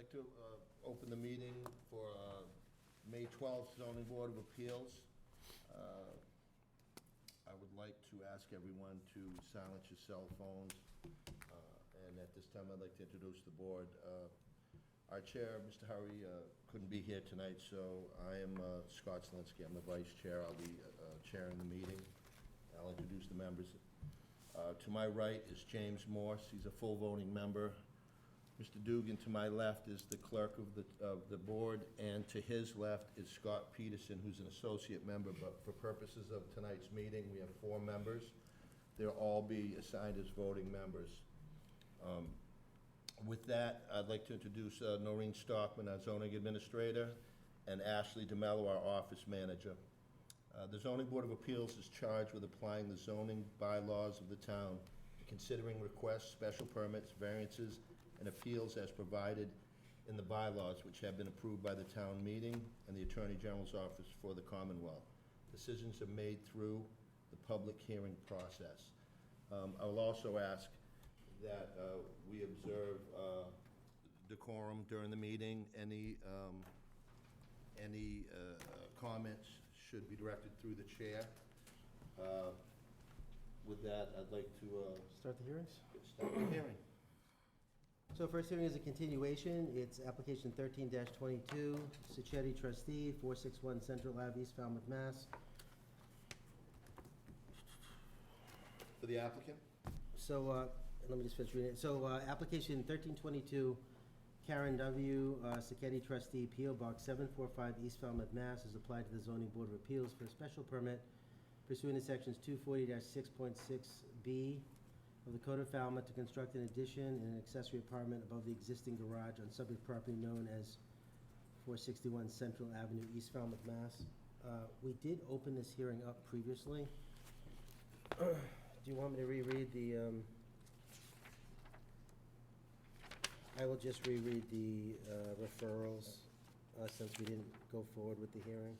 like to open the meeting for May 12th zoning board of appeals. I would like to ask everyone to silence your cell phones. And at this time, I'd like to introduce the board. Our chair, Mr. Hurry, couldn't be here tonight, so I am Scott Slinsky. I'm the vice chair. I'll be chairing the meeting. I'll introduce the members. To my right is James Morse. He's a full voting member. Mr. Dugan, to my left, is the clerk of the board, and to his left is Scott Peterson, who's an associate member, but for purposes of tonight's meeting, we have 4 members. They'll all be assigned as voting members. With that, I'd like to introduce Noreen Stockman, our zoning administrator, and Ashley DeMello, our office manager. The Zoning Board of Appeals is charged with applying the zoning bylaws of the town, considering requests, special permits, variances, and appeals as provided in the bylaws, which have been approved by the town meeting and the Attorney General's office for the Commonwealth. Decisions are made through the public hearing process. I will also ask that we observe decorum during the meeting. Any comments should be directed through the chair. With that, I'd like to Start the hearings? start the hearing. So first hearing is a continuation. It's application 13-22, Sacchetti trustee, 461 Central Ave, East Falmouth, Mass. For the applicant? So, let me just finish reading it. So, application 1322, Karen W., Sacchetti trustee, P.O. Box 745, East Falmouth, Mass. is applied to the Zoning Board of Appeals for a special permit pursuant to sections 240-6.6B of the Code of Falmouth to construct an addition and an accessory apartment above the existing garage on subject property known as 461 Central Avenue, East Falmouth, Mass. We did open this hearing up previously. Do you want me to reread the, I will just reread the referrals since we didn't go forward with the hearing.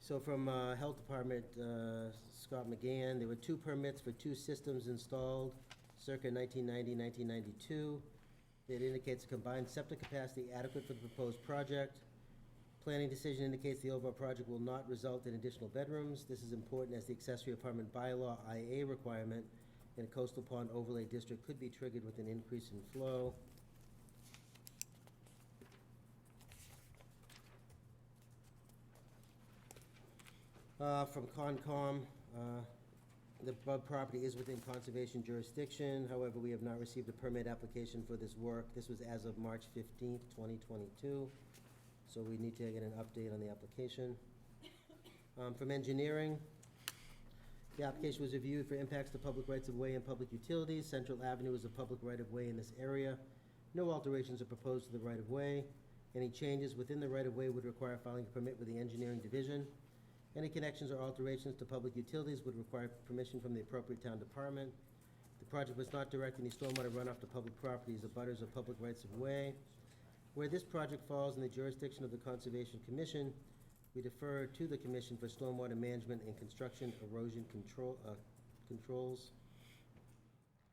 So from Health Department, Scott McGann, there were 2 permits for 2 systems installed circa 1990-1992. It indicates a combined septic capacity adequate for the proposed project. Planning decision indicates the overall project will not result in additional bedrooms. This is important as the accessory apartment bylaw IA requirement in a coastal pond overlay district could be triggered with an increase in flow. From Concom, the above property is within conservation jurisdiction. However, we have not received a permit application for this work. This was as of March 15th, 2022. So we need to get an update on the application. From engineering, the application was reviewed for impacts to public rights of way and public utilities. Central Avenue is a public right of way in this area. No alterations are proposed to the right of way. Any changes within the right of way would require filing a permit with the engineering division. Any connections or alterations to public utilities would require permission from the appropriate town department. The project must not direct any stormwater runoff to public properties, abutters of public rights of way. Where this project falls in the jurisdiction of the Conservation Commission, we defer to the Commission for Stormwater Management and Construction Erosion Controls.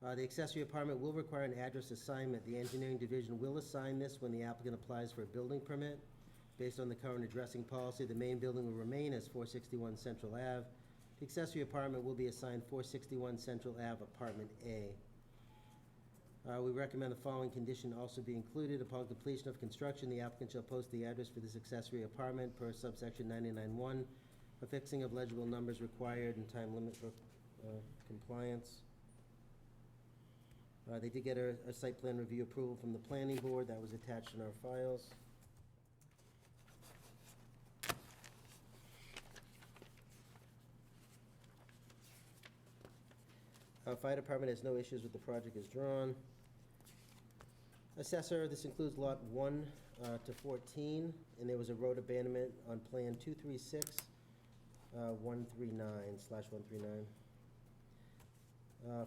The accessory apartment will require an address assignment. The engineering division will assign this when the applicant applies for a building permit. Based on the current addressing policy, the main building will remain as 461 Central Ave. The accessory apartment will be assigned 461 Central Ave, Apartment A. We recommend the following condition also be included. Upon completion of construction, the applicant shall post the address for this accessory apartment per subsection 99(1). Affixing of legible numbers required and time limit for compliance. They did get a site plan review approval from the planning board. That was attached in our files. Fire department has no issues with the project as drawn. Assessor, this includes lot 1 to 14, and there was a road abandonment on plan 236-139/139.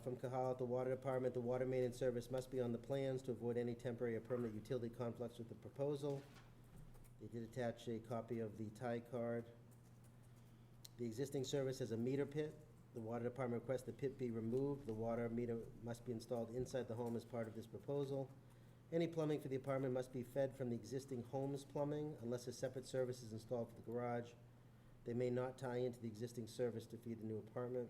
From Kahala, the water department, the water main and service must be on the plans to avoid any temporary or permanent utility conflicts with the proposal. They did attach a copy of the tie card. The existing service has a meter pit The water department requests the pit be removed. The water meter must be installed inside the home as part of this proposal. Any plumbing for the apartment must be fed from the existing home's plumbing unless a separate service is installed for the garage. They may not tie into the existing service to feed the new apartment.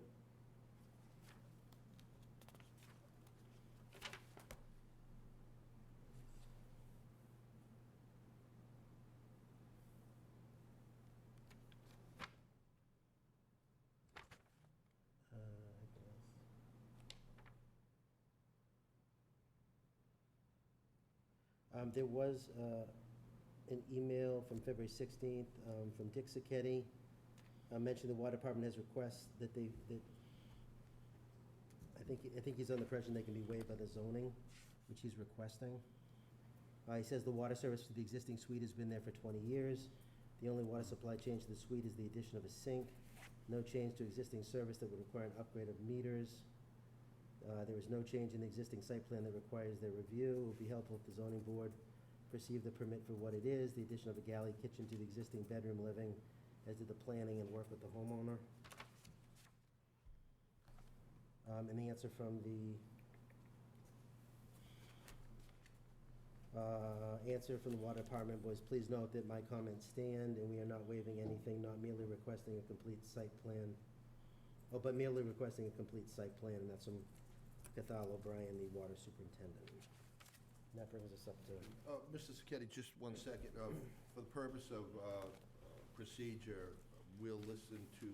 There was an email from February 16th from Dick Sacchetti, mentioned the water department has requests that I think he's on the impression they can be waived by the zoning, which he's requesting. He says the water service for the existing suite has been there for 20 years. The only water supply change to the suite is the addition of a sink. No change to existing service that would require an upgrade of meters. There is no change in the existing site plan that requires their review. It would be helpful if the zoning board perceived the permit for what it is, the addition of a galley kitchen to the existing bedroom living, as did the planning and work with the homeowner. And the answer from the water department was, please note that my comments stand and we are not waiving anything, not merely requesting a complete site plan. Oh, but merely requesting a complete site plan, and that's from Cathal O'Brien, the water superintendent. And that brings us up to, Mr. Sacchetti, just one second. For the purpose of procedure, we'll listen to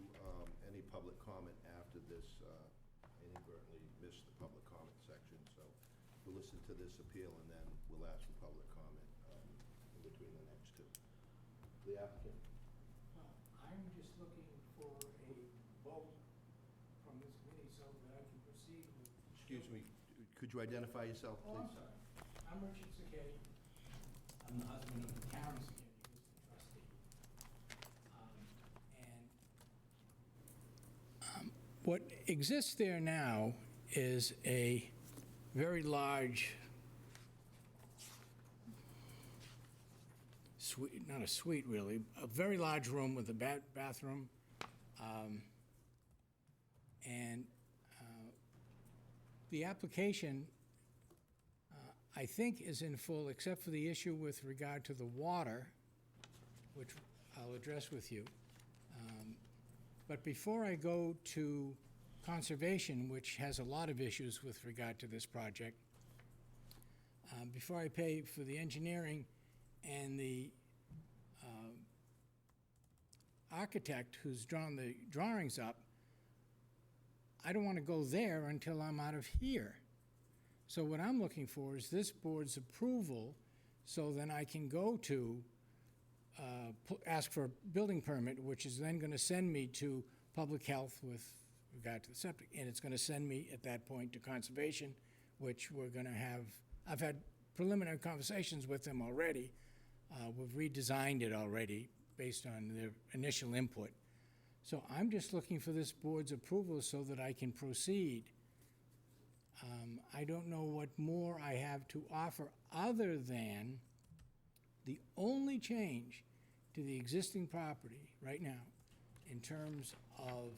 any public comment after this. Inadvertently missed the public comment section, so we'll listen to this appeal and then we'll ask for public comment in between the next two. The applicant. I'm just looking for a vote from this committee so that I can proceed with. Excuse me, could you identify yourself, Oh, please? I'm sorry. I'm Richard Sacchetti. I'm the husband of Karen Sacchetti, who's the trustee. What exists there now is a very large suite, not a suite really, a very large room with a bathroom. The application, I think, is in full, except for the issue with regard to the water, which I'll address with you. But before I go to conservation, which has a lot of issues with regard to this project, before I pay for the engineering and the architect who's drawn the drawings up, I don't want to go there until I'm out of here. So what I'm looking for is this board's approval so then I can go to ask for a building permit, which is then going to send me to public health with regard to the septic, and it's going to send me at that point to conservation, which we're going to have. I've had preliminary conversations with them already. We've redesigned it already based on their initial input. So I'm just looking for this board's approval so that I can proceed. I don't know what more I have to offer other than the only change to the existing property right now in terms of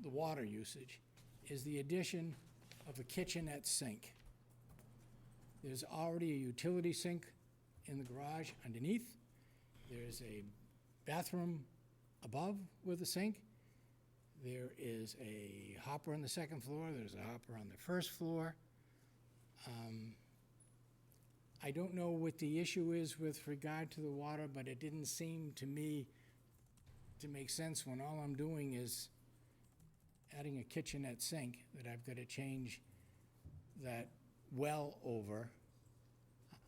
the water usage is the addition of a kitchenette sink. There's already a utility sink in the garage underneath. There's a bathroom above with a sink. There is a hopper on the second floor. There's a hopper on the first floor. I don't know what the issue is with regard to the water, but it didn't seem to me to make sense when all I'm doing is adding a kitchenette sink that I've got to change that well over.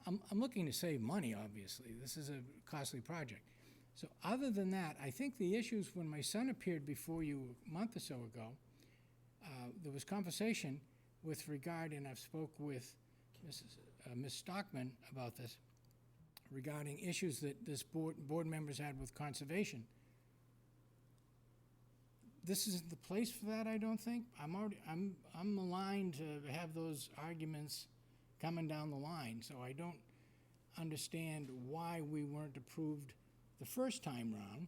I'm looking to save money, obviously. This is a costly project. So other than that, I think the issues when my son appeared before you a month or so ago, there was conversation with regard, and I've spoke with Ms. Stockman about this, regarding issues that this board members had with conservation. This isn't the place for that, I don't think. I'm aligned to have those arguments coming down the line, so I don't understand why we weren't approved the first time round,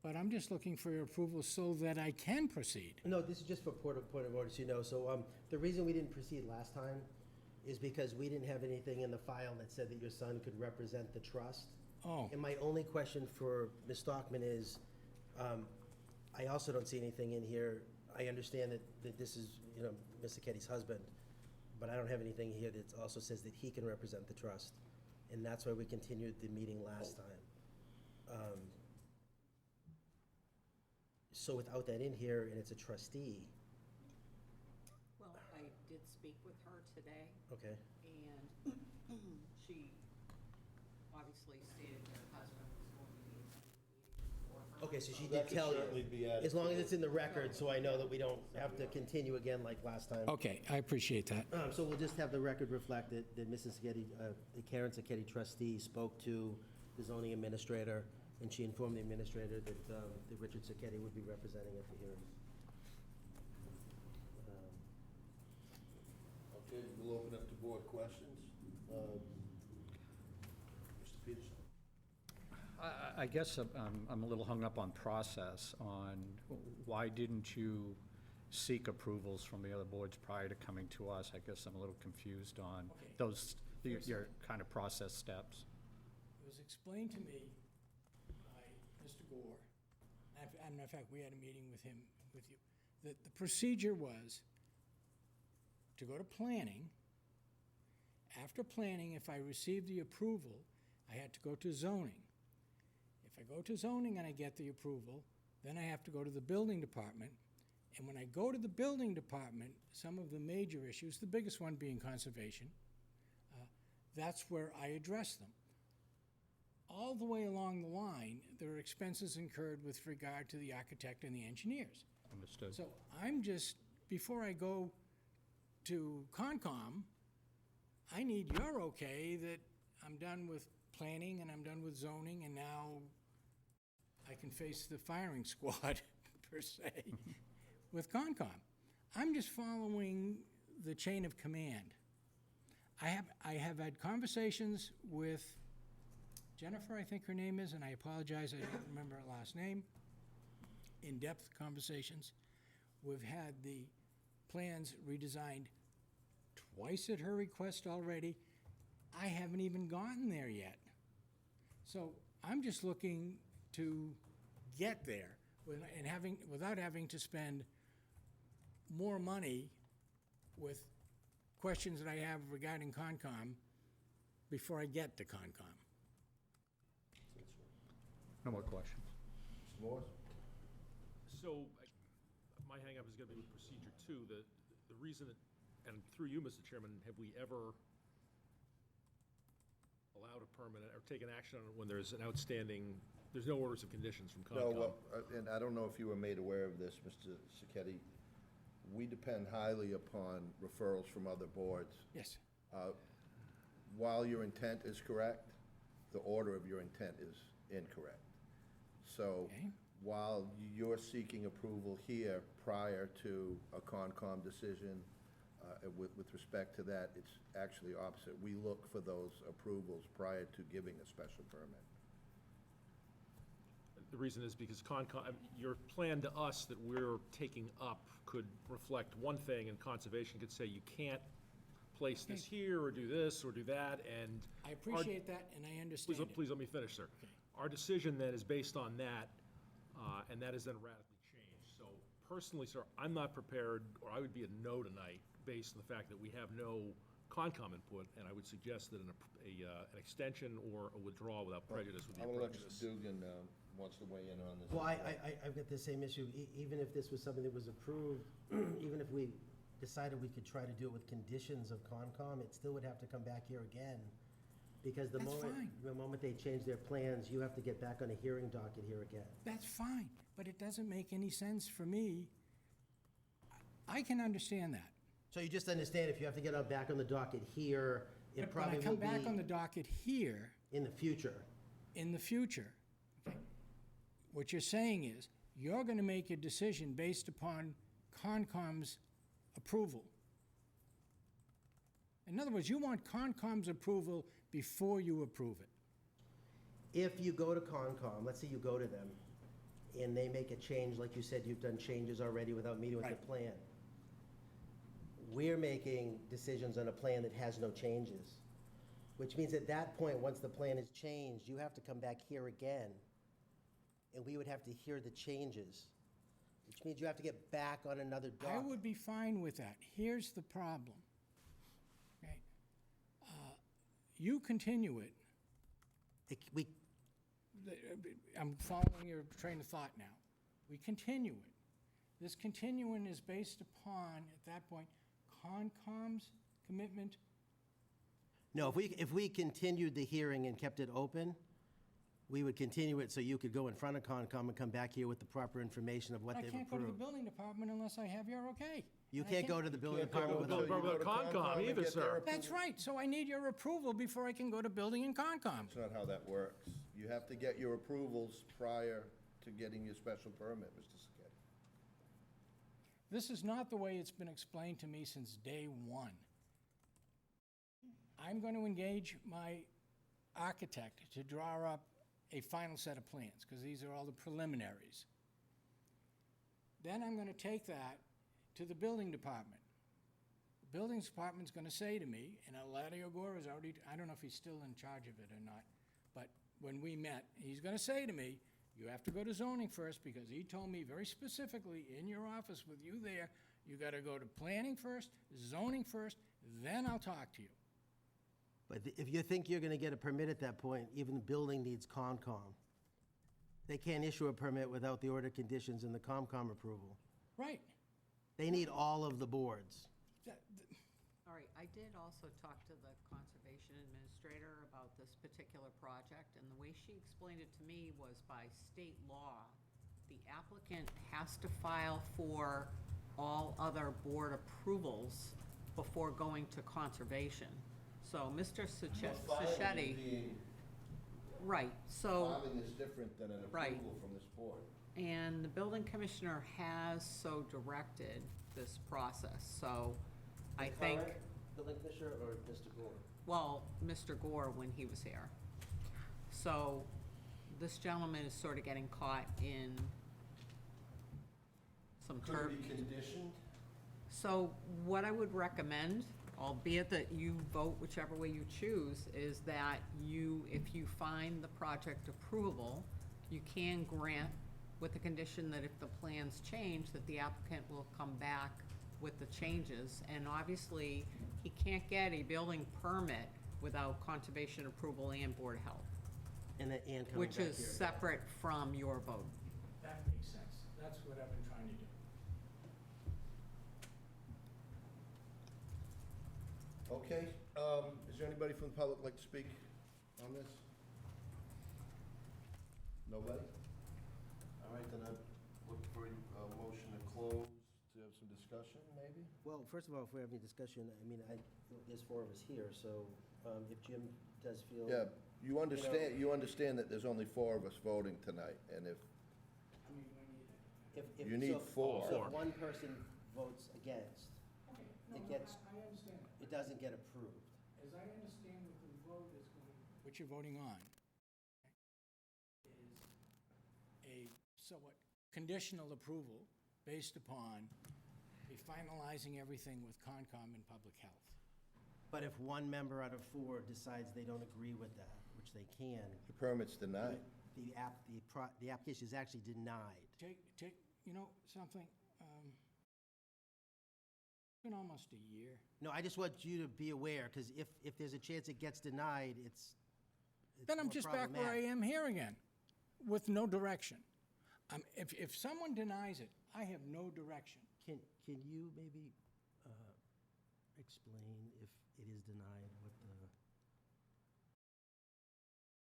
but I'm just looking for your approval so that I can proceed. No, this is just for point of order, so you know. So, the reason we didn't proceed last time is because we didn't have anything in the file that said that your son could represent the trust. Oh, And my only question for Ms. Stockman is, I also don't see anything in here. I understand that this is, you know, Mr. Ketty's husband, but I don't have anything here that also says that he can represent the trust. And that's why we continued the meeting last time. So without that in here, and it's a trustee, Well, I did speak with her today, okay? and she obviously stated that her husband was going to be attending the meeting for her. Okay, so she That did could tell certainly you, be added as long to as the- it's in the record, so I know that we don't have to continue again like last time. okay, I appreciate that. So we'll just have the record reflect that Mrs. Sacchetti, the Karen Sacchetti trustee spoke to the zoning administrator, and she informed the administrator that Richard Sacchetti would be representing at the hearing. Okay, we'll open up to board questions. Mr. Peterson? I guess I'm a little hung up on process, on why didn't you seek approvals from the other boards prior to coming to us? I guess I'm a little confused on Okay. those, your kind of process steps. It was explained to me by Mr. Gore, as a matter of fact, we had a meeting with him, with you, that the procedure was to go to planning. After planning, if I received the approval, I had to go to zoning. If I go to zoning and I get the approval, then I have to go to the building department. And when I go to the building department, some of the major issues, the biggest one being conservation, that's where I address them. All the way along the line, there are expenses incurred with regard to the architect and the engineers. Understood. So I'm just, before I go to Concom, I need your okay that I'm done with planning and I'm done with zoning, and now I can face the firing squad, per se, with Concom. I'm just following the chain of command. I have had conversations with Jennifer, I think her name is, and I apologize, I don't remember her last name, in-depth conversations. We've had the plans redesigned twice at her request already. I haven't even gotten there yet. So I'm just looking to get there without having to spend more money with questions that I have regarding Concom before I get to Concom. No more questions. Mr. Morris? So, my hangup is gonna be with procedure two. The reason that, and through you, Mr. Chairman, have we ever allowed a permit or taken action on it when there's an outstanding, there's no orders of conditions from No, Concom? well, and I don't know if you were made aware of this, Mr. Sacchetti. We depend highly upon referrals from other boards. Yes. While your intent is correct, the order of your intent is incorrect. So Okay. while you're seeking approval here prior to a Concom decision, with respect to that, it's actually opposite. We look for those approvals prior to giving a special permit. The reason is because Concom, your plan to us that we're taking up could reflect one thing, and Conservation could say you can't place this here, or do this, or do that, and. I appreciate that, and I understand it. Please let me finish, sir. Our decision then is based on that, and that is then radically changed. So personally, sir, I'm not prepared, or I would be a no tonight, based on the fact that we have no Concom input, and I would suggest that an extension or a withdrawal without prejudice would be I want to let appropriate. Mr. Dugan wants to weigh in on this. Well, I've got the same issue. Even if this was something that was approved, even if we decided we could try to do it with conditions of Concom, it still would have to come back here again. Because That's fine. the moment they change their plans, you have to get back on a hearing docket here again. That's fine, but it doesn't make any sense for me. I can understand that. So you just understand if you have to get back on the docket here, it But probably when I come will back on the be docket here, in the future. in the future, okay, what you're saying is, you're gonna make a decision based upon Concom's approval. In other words, you want Concom's approval before you approve it. If you go to Concom, let's say you go to them, and they make a change, like you said, you've done changes already without meeting with the Right. plan. We're making decisions on a plan that has no changes, which means at that point, once the plan is changed, you have to come back here again, and we would have to hear the changes, which means you have to get back on another I docket. would be fine with that. Here's the problem. Okay? You continue it. We, I'm following your train of thought now. We continue it. This continuing is based upon, at that point, Concom's commitment. no, if we continued the hearing and kept it open, we would continue it so you could go in front of Concom and come back here with the proper information of what I they've can't go to the approved. building department unless I have your okay. You And I can't go to the building Can't go department until without, you go to Concom and either, get their sir. That's right, so I need your approval before I can go to building and Concom. That's not how that works. You have to get your approvals prior to getting your special permit, Mr. Sacchetti. This is not the way it's been explained to me since day one. I'm going to engage my architect to draw up a final set of plans, because these are all the preliminaries. Then I'm going to take that to the building department. The building department's going to say to me, and Eladio Gore is already, I don't know if he's still in charge of it or not, but when we met, he's going to say to me, you have to go to zoning first, because he told me very specifically, in your office with you there, you got to go to planning first, zoning first, then I'll talk to you. but if you think you're gonna get a permit at that point, even the building needs Concom. They can't issue a permit without the order conditions and the Concom approval. Right. They need all of the boards. All right, I did also talk to the conservation administrator about this particular project, and the way she explained it to me was by state law, the applicant has to file for all other board approvals before going to conservation. So Mr. Sacchetti, right, so, Filing is different than an Right. approval from this board. and the building commissioner has so directed this process, so I think. Current building commissioner or Mr. Gore? Well, Mr. Gore when he was here. So this gentleman is sort of getting caught in some Could it be conditioned? So what I would recommend, albeit that you vote whichever way you choose, is that you, if you find the project approvable, you can grant with the condition that if the plans change, that the applicant will come back with the changes. And obviously, he can't get a building permit without conservation approval and Board of Health, And then, and coming which back is here. separate from your vote. That makes sense. That's what I've been trying to do. Okay, is there anybody from the public like to speak on this? Nobody? All right, then I'd look for a motion to close, to have some discussion, maybe? Well, first of all, if we're having a discussion, I mean, there's four of us here, so if Jim does feel. Yeah, you understand that there's only four of us voting tonight, and if, I mean, we need it. If You need so- four. So if one person votes against, Okay, It no, gets- I understand. it doesn't get approved. As I understand what the vote is going, what you're voting on is a somewhat conditional approval based upon a finalizing everything with Concom and Public Health. But if one member out of four decides they don't agree with that, which they can, the permit's denied. the application is actually denied. Take, you know, something, it's been almost a year. No, I just want you to be aware, because if there's a chance it gets denied, it's Then I'm more just back where I problematic. am here again, with no direction. If someone denies it, I have no direction. Can you maybe explain if it is denied, what the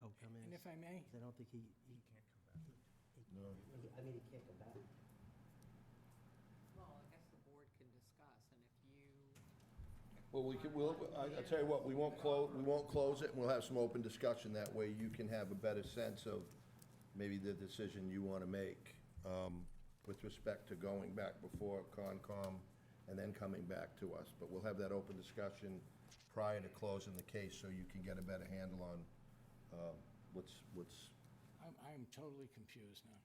outcome is? And if I may, 'Cause I don't think he can't come back. No. I mean, he can't come back. Well, I guess the board can discuss, and if you. Well, I tell you what, we won't close it, and we'll have some open discussion, that way you can have a better sense of maybe the decision you want to make, with respect to going back before Concom and then coming back to us, but we'll have that open discussion prior to closing the case, so you can get a better handle on, what's, I'm totally confused now.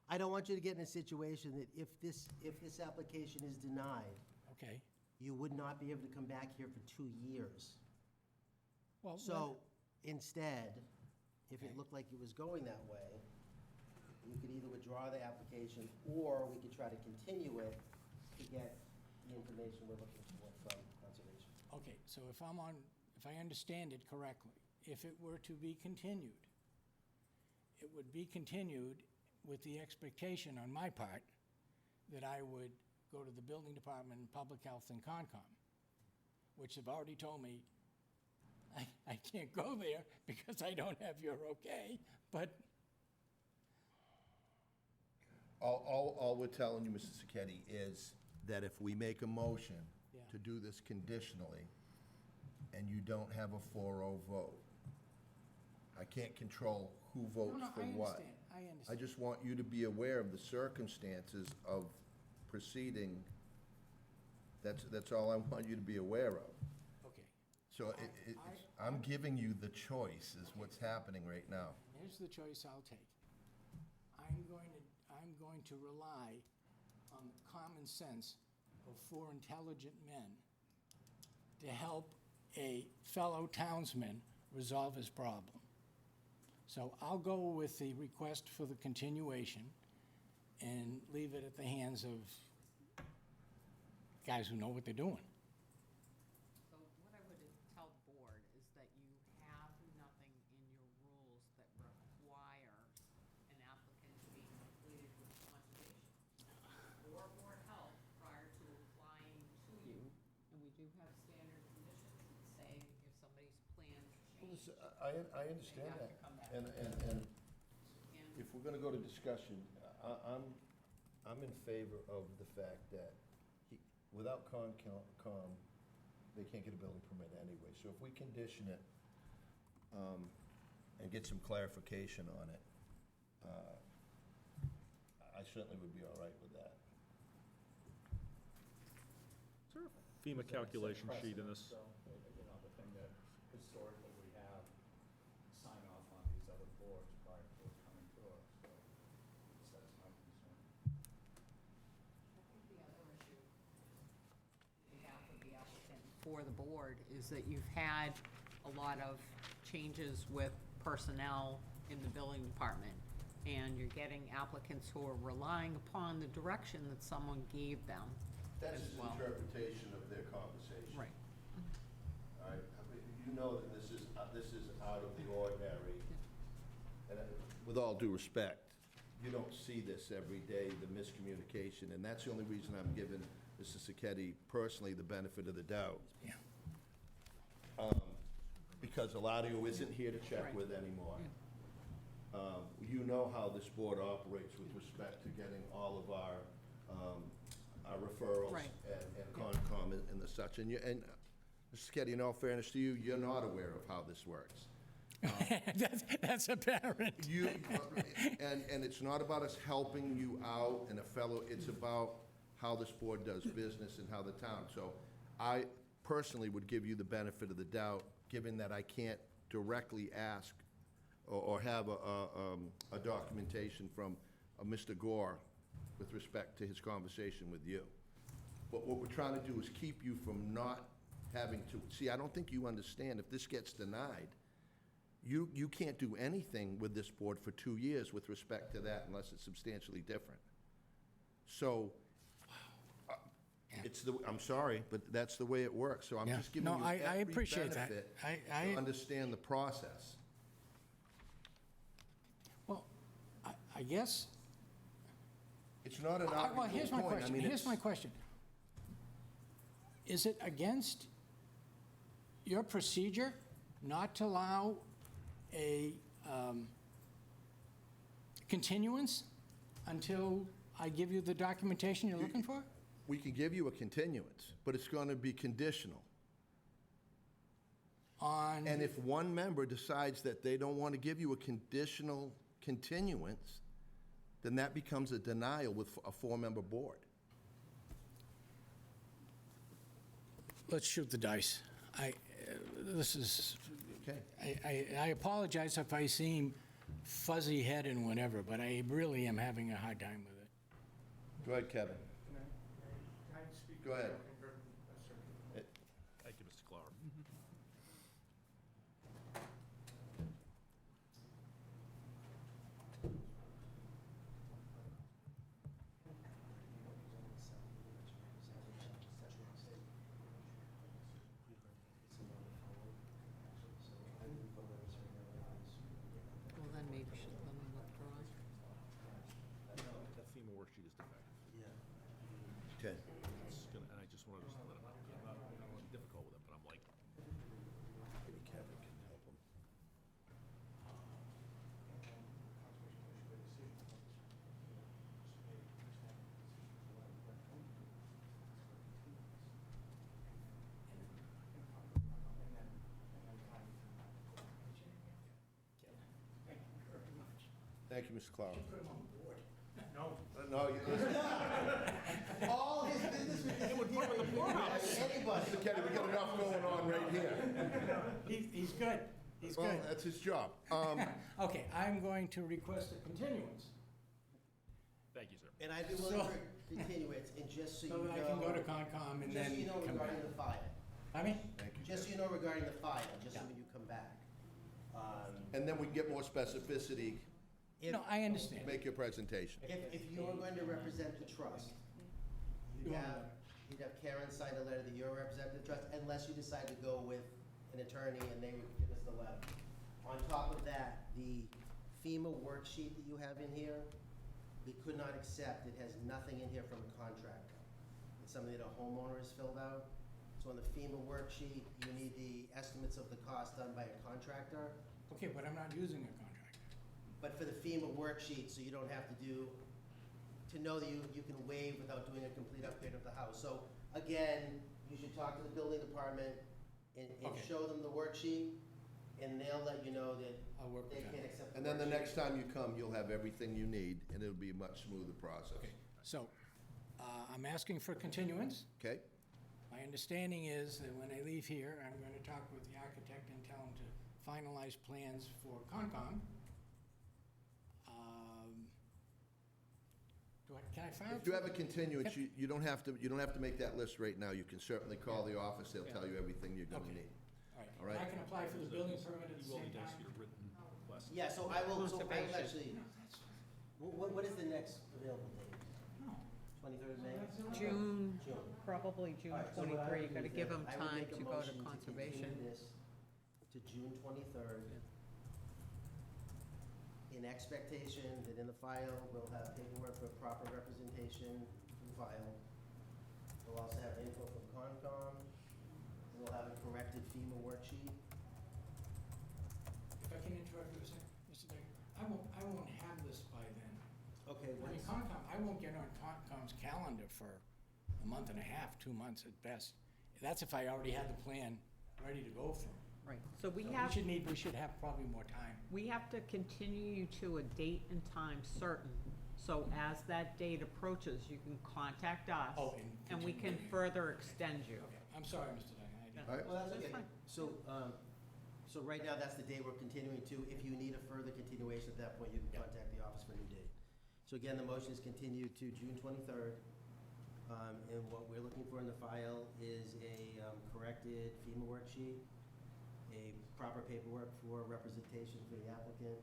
I don't want you to get in a situation that if this application is denied, Okay. you would not be able to come back here for 2 years. Well, So instead, if it Okay. looked like it was going that way, you could either withdraw the application, or we could try to continue it to get the information we're looking for from conservation. okay, so if I understand it correctly, if it were to be continued, it would be continued with the expectation on my part that I would go to the building department and public health and Concom, which have already told me I can't go there because I don't have your okay, but, All we're telling you, Mr. Sacchetti, is that if we make a motion Yeah. to do this conditionally, and you don't have a 4-0 vote, I can't control who no, votes no, for I what. understand, I I understand. just want you to be aware of the circumstances of proceeding. That's all I want you to be aware of. Okay, So I'm giving you the choice, is what's happening right now. here's the choice I'll take. I'm going to rely on the common sense of 4 intelligent men to help a fellow townsman resolve his problem. So I'll go with the request for the continuation and leave it at the hands of guys who know what they're doing. So what I would tell the board is that you have nothing in your rules that requires an applicant to be completed with conservation or more help prior to applying to you. And we do have standard conditions that say if somebody's plans change. I understand They have that. to come back. And And if we're gonna go to discussion, I'm in favor of the fact that without Concom, they can't get a building permit anyway. So if we condition it, and get some clarification on it, I certainly would be all right with that. FEMA calculation sheet in this. So, you know, the thing that historically we have sign off on these other boards prior to it coming to us, so that's my concern. I think the other issue, on behalf of the applicant for the board, is that you've had a lot of changes with personnel in the building department, and you're getting applicants who are relying upon the direction that someone gave them That's as his well. interpretation of their conversation. Right. All right, you know that this is out of the ordinary. And with all due respect, you don't see this every day, the miscommunication, and that's the only reason I'm giving Mr. Sacchetti personally the benefit of the doubt. Yeah. Because a lot of you isn't here to check Right. with anymore. You know how this board operates with respect to getting all of our referrals Right. and Concom and the such. And Mr. Sacchetti, in all fairness to you, you're not aware of how this works. That's apparent. And it's not about us helping you out and a fellow, it's about how this board does business and how the town. So I personally would give you the benefit of the doubt, given that I can't directly ask or have a documentation from Mr. Gore with respect to his conversation with you. But what we're trying to do is keep you from not having to, see, I don't think you understand, if this gets denied, you can't do anything with this board for 2 years with respect to that unless it's substantially different. So, I'm sorry, but that's the way it works, so I'm Yeah. just giving No, you I every appreciate that. benefit I- to understand the process. Well, I guess, It's not an well, arguable here's my point. I question, mean, here's it's- my question. Is it against your procedure not to allow a continuance until I give you the documentation you're looking for? We can give you a continuance, but it's going to be conditional. On, And if one member decides that they don't want to give you a conditional continuance, then that becomes a denial with a 4-member board. let's shoot the dice. This is, Okay? I apologize if I seem fuzzy head and whatever, but I really am having a hard time with it. Go ahead, Kevin. Go ahead. Thank you, Mr. Clower. Well, then maybe we should let me withdraw. That FEMA worksheet is defective. Okay. And I just wanted to let him know. I'm not difficult with it, but I'm like, Maybe Kevin can help him. Thank you, Mr. Clower. No, you listen. All his business with this Mr. Kenny, we got enough going on right here. He's good, he's Well, good. that's his job. Okay, I'm going to request a continuance, thank you, sir. And I'd be willing to continue it, and just so you so know. that I can go to Concom and Just so then you know come back. regarding the file, I mean, Thank you. just so you know regarding the file, just so Yeah. when you come back. And then we get more specificity, no, I understand. make your presentation. If you were going to represent the trust, You want you'd have Karen sign a letter that you're representing the trust, unless you decide to go with an attorney and they would give us the letter. On top of that, the FEMA worksheet that you have in here, we could not accept. It has nothing in here from a contractor. It's something that a homeowner has filled out. So on the FEMA worksheet, you need the estimates of the cost done by a contractor. Okay, but I'm not using a contractor. But for the FEMA worksheet, so you don't have to do, to know that you can waive without doing a complete upgrade of the house. So again, you should talk to the building department and Okay. show them the worksheet, and they'll let you know that I'll work they with can that. accept the And then the worksheet. next time you come, you'll have everything you need, and it'll be a much smoother process. Okay, so, I'm asking for continuance. Okay? My understanding is that when I leave here, I'm gonna talk with the architect and tell him to finalize plans for Concom. Can I file? If you have a continuance, you don't have to make that list right now. You can certainly call the office, they'll tell you everything you're gonna Okay. need. All right, All right. I can apply for the building permit at the You will same need to time? execute a written request. Yeah, so I will Conservation. actually, No, that's fine. what is the next available date? No. 23rd of May? June, June. probably June All right, so what I 23, you would do gotta is give that them I would time make a to go to motion continue conservation. this to June 23rd, in expectation that in the file, we'll have paperwork for proper representation in the file. We'll also have info from Concom, and we'll have a corrected FEMA worksheet. If I can interrupt you a second, Mr. Decker, I won't have this by then. Okay, I mean, Concom, I won't get on Concom's calendar for a month and a half, 2 months at best. That's if I already had the plan ready to go for 'em. Right, so we So have, we should have probably more time. we have to continue you to a date and time certain. So as that date approaches, you can contact us. Oh, And we can continue. further extend you. Okay, I'm sorry, Mr. Decker, I didn't. All right. Well, that's That's okay. fine. So right now, that's the date we're continuing to. If you need a further continuation at that point, you can Yeah. contact the office for a new date. So again, the motion is continued to June 23rd. And what we're looking for in the file is a corrected FEMA worksheet, a proper paperwork for representation for the applicant,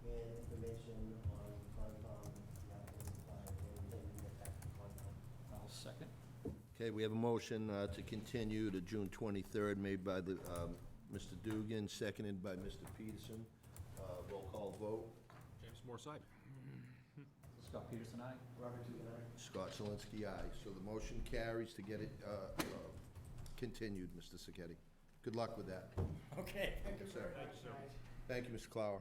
and information on Concom, the applicant's file, and then we can get back to Concom. I'll second. Okay, we have a motion to continue to June 23rd, made by the, Mr. Dugan, seconded by Mr. Peterson. Roll call vote. James Morse, aye. Scott Peterson, aye. Robert Dugan, aye. Scott Zelinski, aye. So the motion carries to get it continued, Mr. Sacchetti. Good luck with that. Okay. Thank you Sir. very Thank much, you, sir. guys. Thank you, Mr. Clower.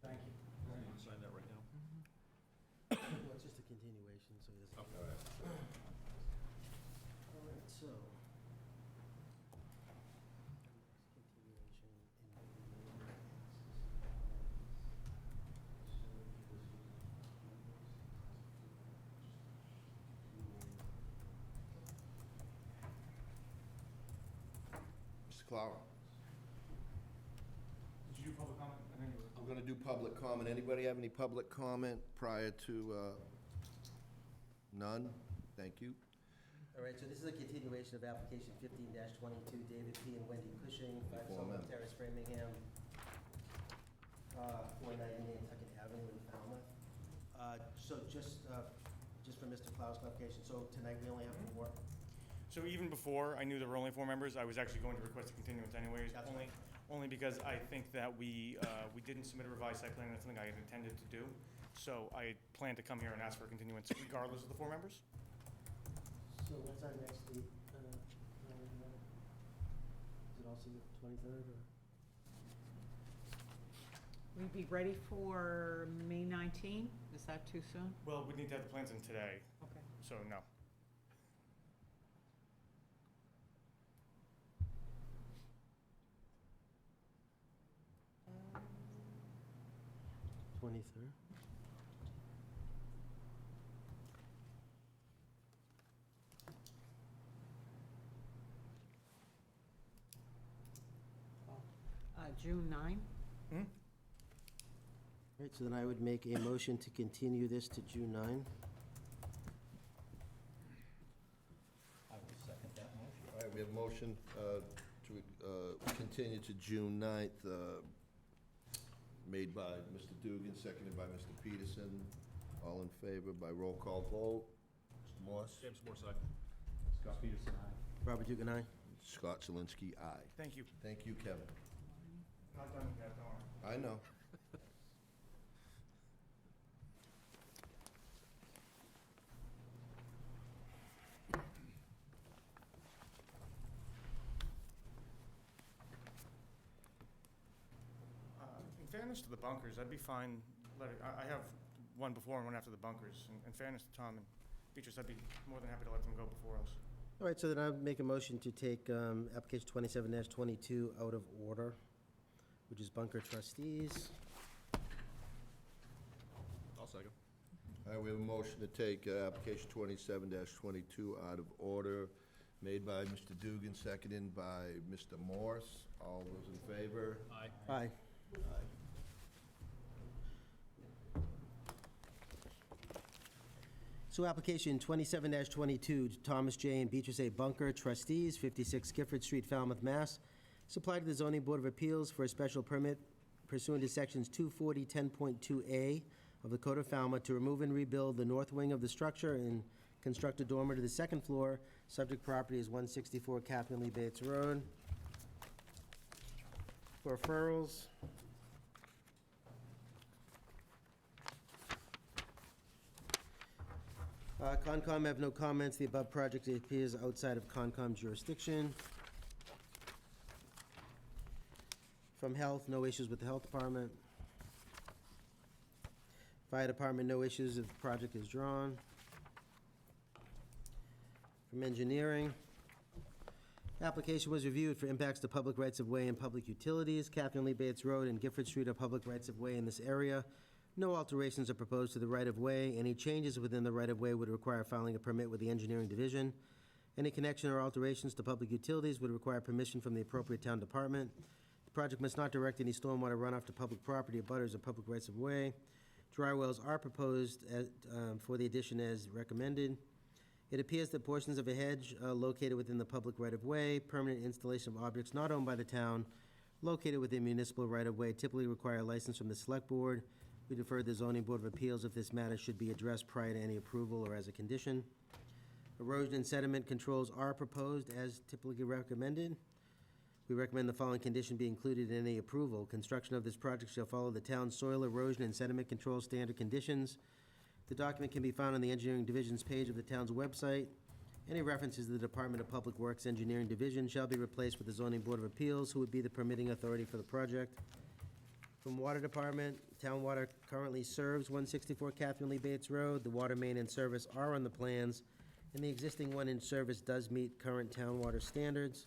Thank you. You can sign that right now. Well, it's just a continuation, so it doesn't. All right, so. Mr. Clower. Did you do public comment? I think it was. gonna do public comment. Anybody have any public comment prior to, none? Thank you. All right, so this is a continuation of application 15-22, David P. and Wendy Cushing, 5 Four Summer members. Terrace, Framingham, 490 Nantucket Avenue in Falmouth. So just for Mr. Clow's clarification, so tonight we only have 4? So even before I knew there were only 4 members, I was actually going to request a continuance anyways, That's only because I think that we didn't submit a revised site plan, that's something I had intended to do. So I plan to come here and ask for a continuance regardless of the 4 members. So what's our next date? Is it also the 23rd or? We'd be ready for May 19? Is that too soon? Well, we need to have the plans in today, Okay. so no. 23rd? June 9? Right, so then I would make a motion to continue this to June 9. I will second that motion. All right, we have a motion to continue to June 9th, made by Mr. Dugan, seconded by Mr. Peterson. All in favor by roll call vote. Mr. Morse? James Morse, Scott Peterson, aye. Robert Dugan, aye. Scott Zelinski, aye. Thank you. Thank you, Kevin. Not done yet, don't worry. I know. In fairness to the bunkers, I'd be fine I have one before and one after the bunkers. In fairness to Tom and Beatrice, I'd be more than happy to let them go before us. All right, so then I'll make a motion to take application 27-22 out of order, which is bunker trustees. I'll second. All right, we have a motion to take application 27-22 out of order, made by Mr. Dugan, seconded by Mr. Morse. All those in favor? Aye. Aye. So application 27-22, Thomas J. and Beatrice A. Bunker, trustees, 56 Gifford Street, Falmouth, Mass. Supplied to the Zoning Board of Appeals for a special permit pursuant to sections 240-10.2A of the Code of Falmouth to remove and rebuild the north wing of the structure and construct a dormer to the second floor. Subject property is 164 Catherine Lee Bates Road. For referrals, Concom have no comments. The above project appears outside of Concom jurisdiction. From Health, no issues with the Health Department. Fire Department, no issues if the project is drawn. From Engineering, application was reviewed for impacts to public rights-of-way and public utilities. Catherine Lee Bates Road and Gifford Street are public rights-of-way in this area. No alterations are proposed to the right-of-way. Any changes within the right-of-way would require filing a permit with the Engineering Division. Any connection or alterations to public utilities would require permission from the appropriate town department. The project must not direct any stormwater runoff to public property, abutters, or public rights-of-way. Dry wells are proposed for the addition as recommended. It appears that portions of a hedge located within the public right-of-way, permanent installation of objects not owned by the town, located within municipal right-of-way typically require a license from the Select Board. We defer to the Zoning Board of Appeals if this matter should be addressed prior to any approval or as a condition. Erosion and sediment controls are proposed as typically recommended. We recommend the following condition be included in any approval. Construction of this project shall follow the town's soil erosion and sediment control standard conditions. The document can be found on the Engineering Division's page of the town's website. Any references to the Department of Public Works Engineering Division shall be replaced with the Zoning Board of Appeals, who would be the permitting authority for the project. From Water Department, town water currently serves 164 Catherine Lee Bates Road. The water main and service are on the plans, and the existing one in service does meet current town water standards.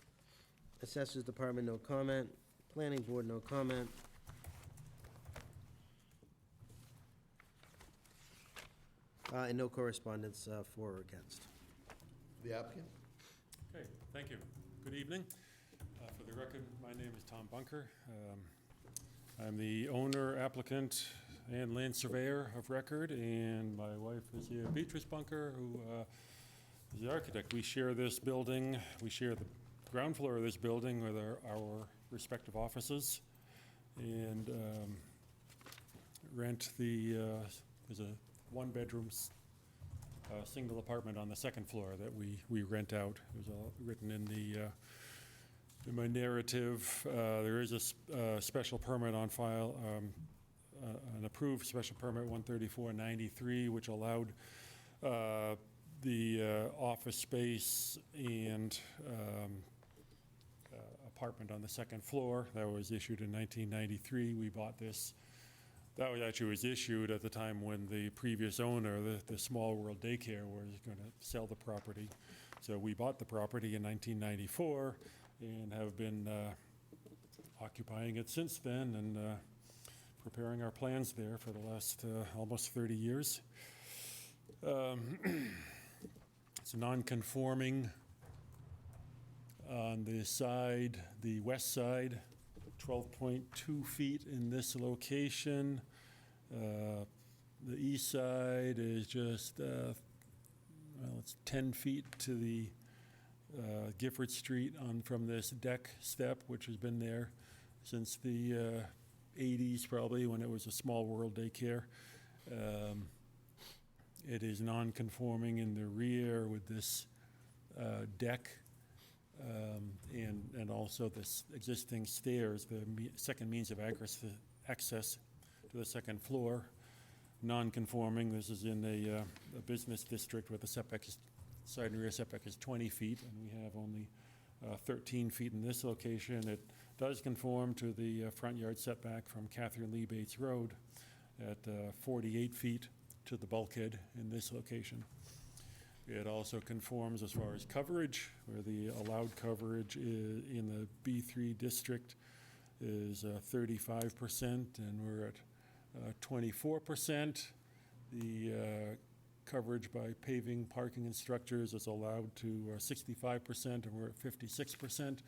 Assessors Department, no comment. Planning Board, no comment. And no correspondence for or against. The applicant? Okay, thank you. Good evening. For the record, my name is Tom Bunker. I'm the owner, applicant, and land surveyor of record, and my wife is here, Beatrice Bunker, who is the architect. We share this building, we share the ground floor of this building with our respective offices, and rent there's a one-bedroom single apartment on the second floor that we rent out. It was all written in in my narrative. There is a special permit on file, an approved special permit 13493, which allowed the office space and apartment on the second floor. That was issued in 1993. We bought this. That was issued at the time when the previous owner, the Small World Daycare, was going to sell the property. So we bought the property in 1994 and have been occupying it since then and preparing our plans there for the last almost 30 years. It's non-conforming on the side, the west side, 12.2 feet in this location. The east side is just, well, it's 10 feet to the Gifford Street from this deck step, which has been there since the 80s probably, when it was a Small World Daycare. It is non-conforming in the rear with this deck. And also this existing stairs, the second means of access to the second floor, non-conforming. This is in a business district where the side and rear setback is 20 feet, and we have only 13 feet in this location. It does conform to the front yard setback from Catherine Lee Bates Road at 48 feet to the bulkhead in this location. It also conforms as far as coverage, where the allowed coverage in the B3 district is 35%, and we're at 24%. The coverage by paving, parking, and structures is allowed to 65%, and we're at 56%,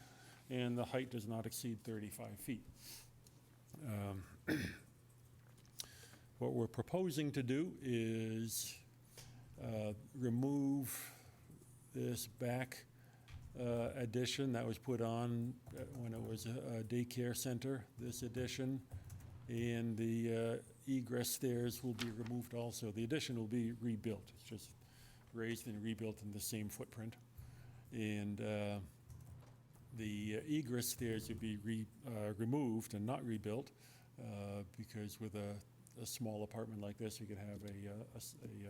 and the height does not exceed 35 feet. What we're proposing to do is remove this back addition that was put on when it was a daycare center, this addition, and the egress stairs will be removed also. The addition will be rebuilt. It's just raised and rebuilt in the same footprint. And the egress stairs would be removed and not rebuilt because with a small apartment like this, you could have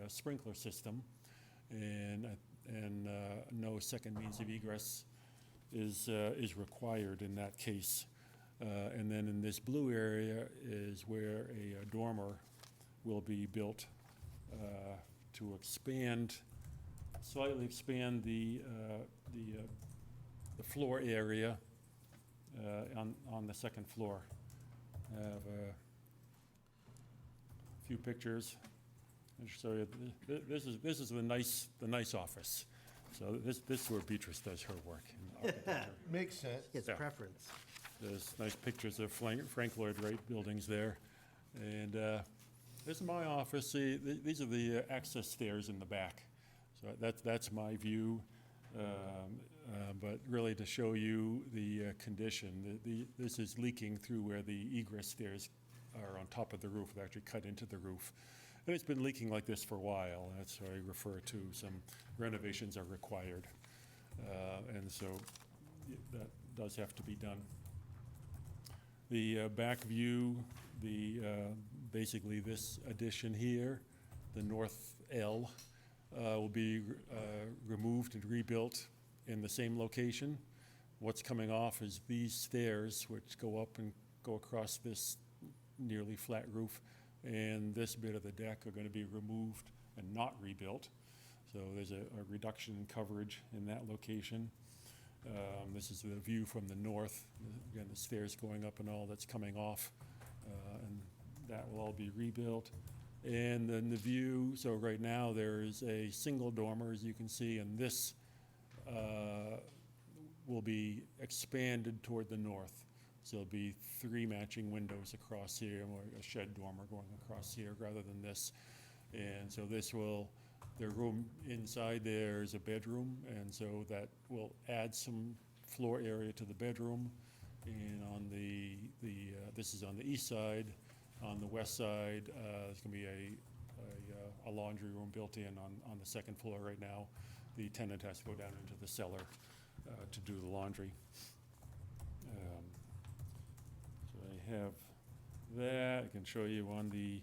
a sprinkler system, and no second means of egress is required in that case. And then in this blue area is where a dormer will be built to slightly expand the floor area on the second floor. I have few pictures. I'll show you. This is the nice office. So this is where Beatrice does her work in architecture. Makes sense. It's Yeah. preference. There's nice pictures of Frank Lloyd Wright buildings there, and this is my office. See, these are the access stairs in the back. So that's my view. But really to show you the condition, this is leaking through where the egress stairs are on top of the roof. They actually cut into the roof. And it's been leaking like this for a while. That's why I refer to some renovations are required. And so that does have to be done. The back view, basically this addition here, the north L, will be removed and rebuilt in the same location. What's coming off is these stairs, which go up and go across this nearly flat roof, and this bit of the deck are going to be removed and not rebuilt. So there's a reduction in coverage in that location. This is the view from the north. Again, the stairs going up and all that's coming off, and that will all be rebuilt. And then the view, so right now there is a single dormer, as you can see, and this will be expanded toward the north. So there'll be 3 matching windows across here, or a shed dormer going across here rather than this. And so this will, the room inside there is a bedroom, and so that will add some floor area to the bedroom. And on this is on the east side. On the west side, there's gonna be a laundry room built in on the second floor right now. The tenant has to go down into the cellar to do the laundry. So I have that. I can show you on the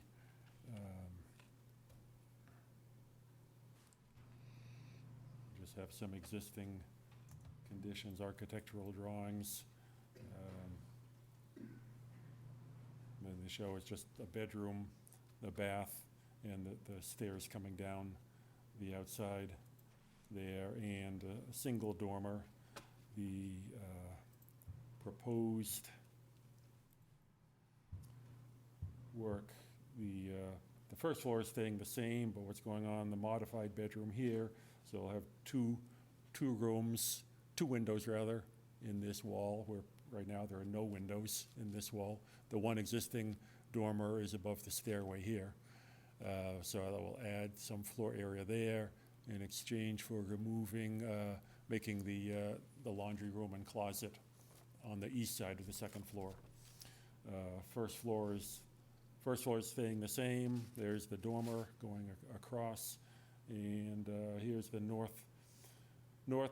just have some existing conditions, architectural drawings. Then they show it's just a bedroom, the bath, and the stairs coming down the outside there, and a single dormer. The proposed work, the first floor is staying the same, but what's going on, the modified bedroom here, so I'll have two rooms, 2 windows rather, in this wall, where right now there are no windows in this wall. The one existing dormer is above the stairway here. So that will add some floor area there in exchange for removing, making the laundry room and closet on the east side of the second floor. First floor is staying the same. There's the dormer going across, and here's the north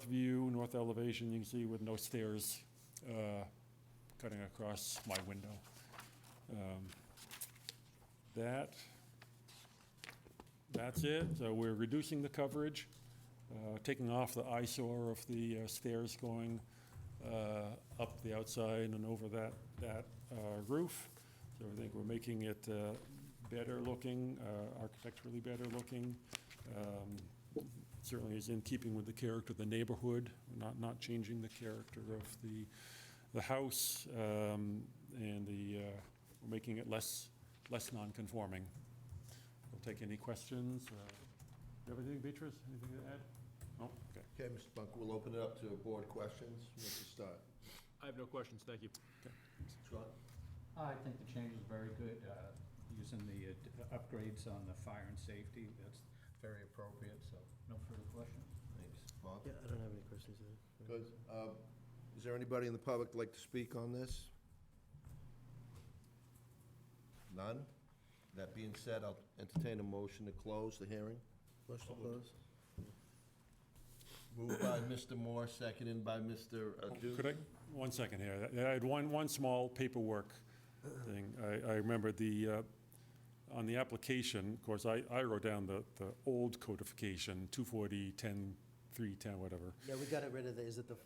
view, north elevation. You can see with no stairs cutting across my window. That's it. So we're reducing the coverage, taking off the eyesore of the stairs going up the outside and over that roof. So I think we're making it better looking, architecturally better looking. Certainly is in keeping with the character of the neighborhood, not changing the character of the house, and we're making it less non-conforming. We'll take any questions. You have anything, Beatrice? Anything to add? No? Okay. Okay, Mr. Bunk, we'll open it up to board questions. Let's start. I have no questions, thank you. Scott? I think the change is very good, using the upgrades on the fire and safety, that's very appropriate, so no further questions. Thanks. Bob? Yeah, I don't have any questions either. Good. Is there anybody in the public that'd like to speak on this? None? That being said, I'll entertain a motion to close the hearing. Motion to close? Moved by Mr. Moore, seconded by Mr. Duke. Could I, 1 second here. I had one small paperwork thing. I remember on the application, of course, I wrote down the old codification, 240-10-310, whatever. Yeah, we got rid of the, is it the,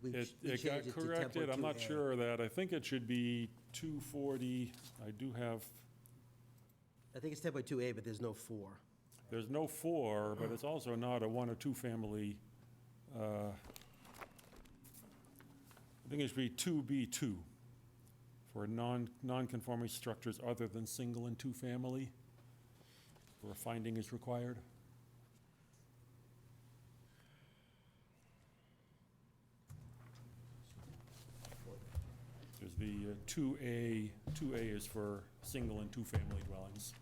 we It changed got it to corrected. I'm not 10.2A. sure of that. I think it should be 240. I do have, I think it's 10.2A, but there's no 4. there's no 4, but it's also not a 1 or 2 family. I think it should be 2B2 for non-conforming structures other than single and 2 family, where a finding is required. There's the 2A. 2A is for single and 2 family dwellings.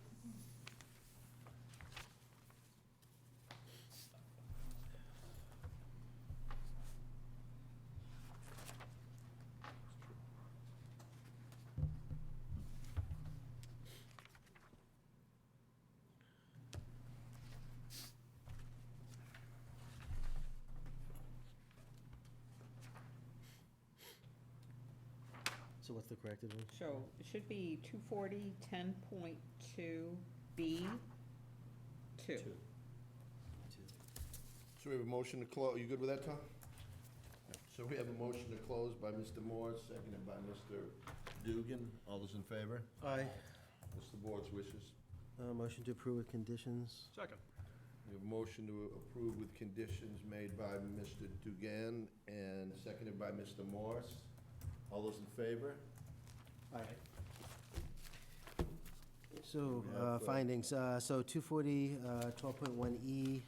So what's the corrected one? So it should be 240-10.2B2. So we have a motion to close. You good with that, Tom? So we have a motion to close by Mr. Moore, seconded by Mr. Dugan. All those in favor? Aye. What's the board's wishes? Motion to approve with conditions. Second. We have a motion to approve with conditions made by Mr. Dugan and seconded by Mr. Morse. All those in favor? Aye. So, We have, findings, so 240, 12.1E,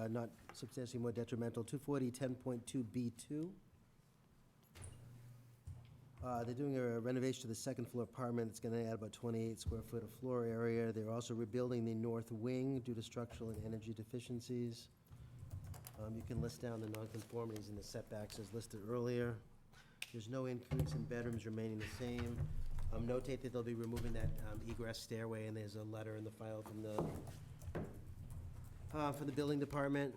not substantially more detrimental, 240, 10.2B2. They're doing a renovation to the second floor apartment. It's gonna add about 28 square foot of floor area. They're also rebuilding the north wing due to structural and energy deficiencies. You can list down the nonconformities and the setbacks as listed earlier. There's no increase in bedrooms, remaining the same. Notate that they'll be removing that egress stairway, and there's a letter in the file from the building department.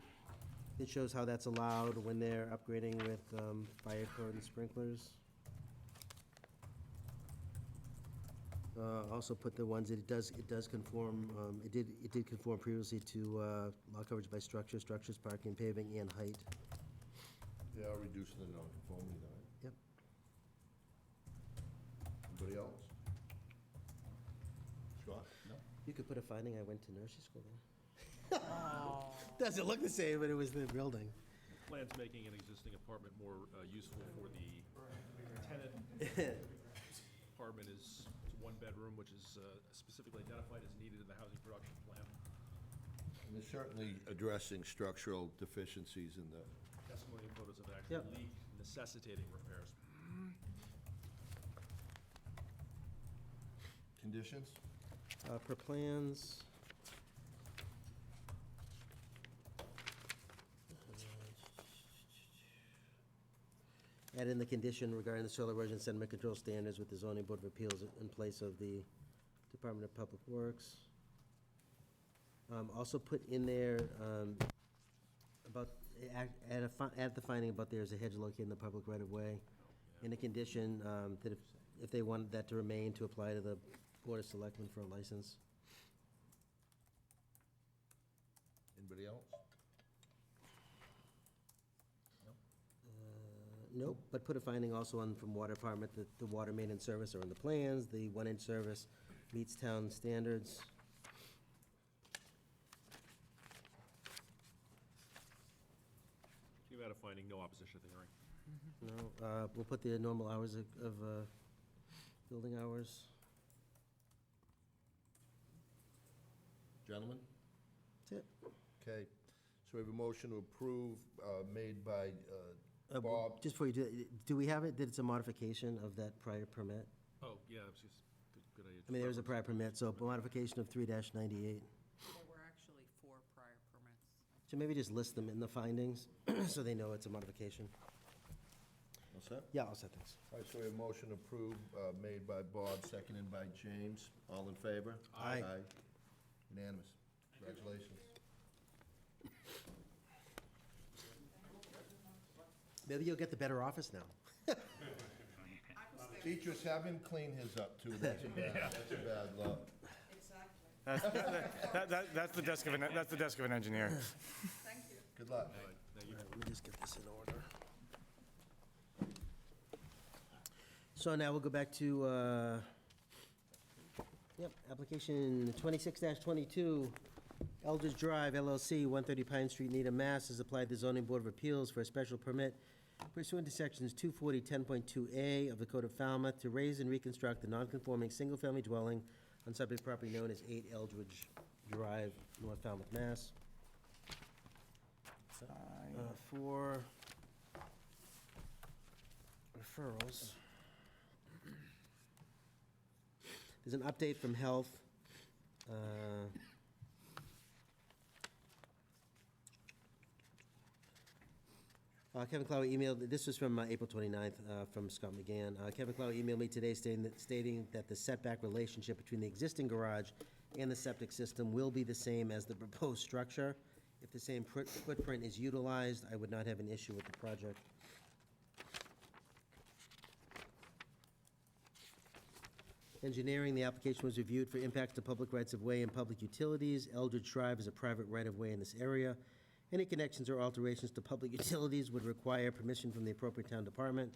It shows how that's allowed when they're upgrading with fire code and sprinklers. Also put the ones that it does conform, it did conform previously to lot coverage by structures, parking, paving, and height. They are reducing the non-conformity, though, right? Yep. Anybody else? Scott? No? You could put a finding, I went to nursery school there. Doesn't look the same, but it was the building. Plans making an existing apartment more useful for the tenant. Apartment is one bedroom, which is specifically identified as needed in the housing production plan. And they're certainly addressing structural deficiencies in the, Testimony and photos of actual Yep. leak necessitating repairs. conditions? Per plans. Add in the condition regarding the soil erosion sediment control standards with the zoning board of appeals in place of the Department of Public Works. Also put in there, about, add the finding about there's a hedge located in the public right of way. In a condition, that if they wanted that to remain, to apply to the Board of Selectmen for a license. Anybody else? Nope, but put a finding also on from Water Department that the water main and service are in the plans, the 1-inch service meets town standards. You've had a finding, no opposition at the hearing. No, we'll put the normal hours of building hours. Gentlemen? That's it. Okay, so we have a motion to approve, made by Bob. Just before you do we have it, that it's a modification of that prior permit? Oh, yeah, it was just good idea. I mean, there was a prior permit, so modification of 3-98. There were actually 4 prior permits. So maybe just list them in the findings, so they know it's a modification. All set? Yeah, I'll set things. All right, so we have a motion approved, made by Bob, seconded by James. All in favor? Aye. Unanimous. Congratulations. Maybe you'll get the better office now. Beatrice, have him clean his up, too. That's a bad luck. That's the desk of an engineer. Good luck. Let me just get this in order. So now we'll go back to, application 26-22, Eldridge Drive LLC, 130 Pine Street, Needham, Mass. Has applied to the Zoning Board of Appeals for a special permit pursuant to sections 240-10.2A of the Code of Falmouth to raise and reconstruct the non-conforming single-family dwelling on subject property known as 8 Eldridge Drive, North Falmouth, Mass. For referrals. There's an update from Health. Kevin Clower emailed, this was from April 29th, from Scott McGann. Kevin Clower emailed me today stating that the setback relationship between the existing garage and the septic system will be the same as the proposed structure. If the same footprint is utilized, I would not have an issue with the project. Engineering, the application was reviewed for impacts to public rights-of-way and public utilities. Eldridge Drive is a private right-of-way in this area. Any connections or alterations to public utilities would require permission from the appropriate town department.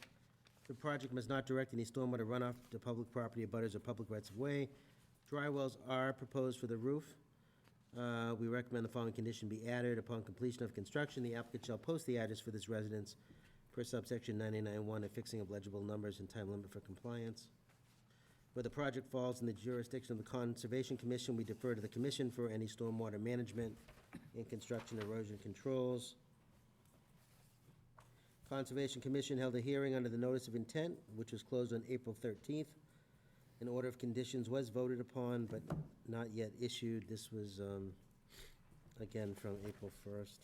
The project must not direct any stormwater runoff to public property, abutters, or public rights-of-way. Dry wells are proposed for the roof. We recommend the following condition be added. Upon completion of construction, the applicant shall post the address for this residence per subsection 99.1, affixing of legible numbers and time limit for compliance. Where the project falls in the jurisdiction of the Conservation Commission, we defer to the Commission for any stormwater management and construction erosion controls. Conservation Commission held a hearing under the notice of intent, which was closed on April 13th. An order of conditions was voted upon, but not yet issued. This was, again, from April 1st.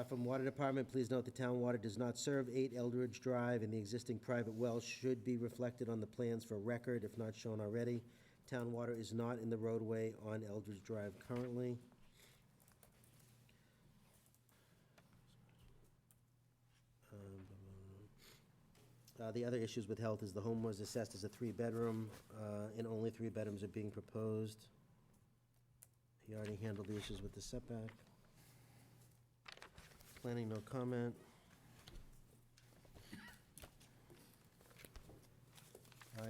From Water Department, please note the town water does not serve 8 Eldridge Drive, and the existing private well should be reflected on the plans for record, if not shown already. Town water is not in the roadway on Eldridge Drive currently. The other issues with health is the home was assessed as a 3-bedroom, and only 3 bedrooms are being proposed. He already handled the issues with the setback. Planning, no comment.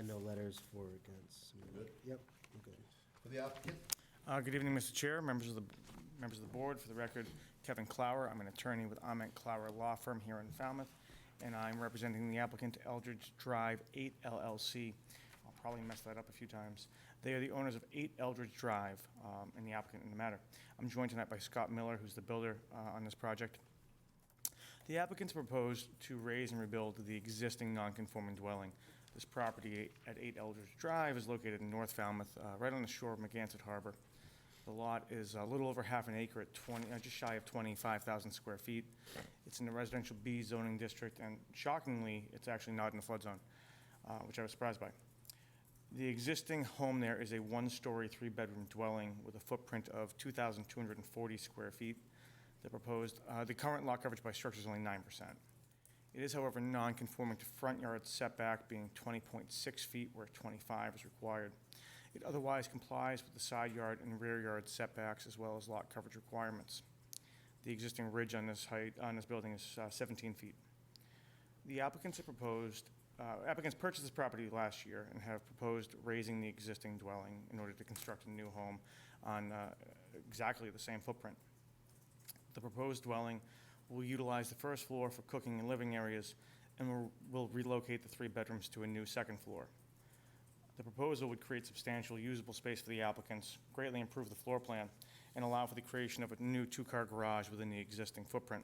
No letters for or against. Good. Yep, I'm good. For the applicant? Good evening, Mr. Chair, members of the board. For the record, Kevin Clower. I'm an attorney with Ament Clower Law Firm here in Falmouth, and I'm representing the applicant Eldridge Drive 8 LLC. I'll probably mess that up a few times. They are the owners of 8 Eldridge Drive, and the applicant in the matter. I'm joined tonight by Scott Miller, who's the builder on this project. The applicants proposed to raise and rebuild the existing non-conforming dwelling. This property at 8 Eldridge Drive is located in North Falmouth, right on the shore of Megansett Harbor. The lot is a little over half an acre at just shy of 25,000 square feet. It's in the residential B zoning district, and shockingly, it's actually not in the flood zone, which I was surprised by. The existing home there is a 1-story, 3-bedroom dwelling with a footprint of 2,240 square feet. The current lot coverage by structure is only 9%. It is, however, non-conforming to front yard setback being 20.6 feet where 25 is required. It otherwise complies with the side yard and rear yard setbacks as well as lot coverage requirements. The existing ridge on this building is 17 feet. The applicants purchased this property last year and have proposed raising the existing dwelling in order to construct a new home on exactly the same footprint. The proposed dwelling will utilize the first floor for cooking and living areas and will relocate the 3 bedrooms to a new second floor. The proposal would create substantial usable space for the applicants, greatly improve the floor plan, and allow for the creation of a new 2-car garage within the existing footprint.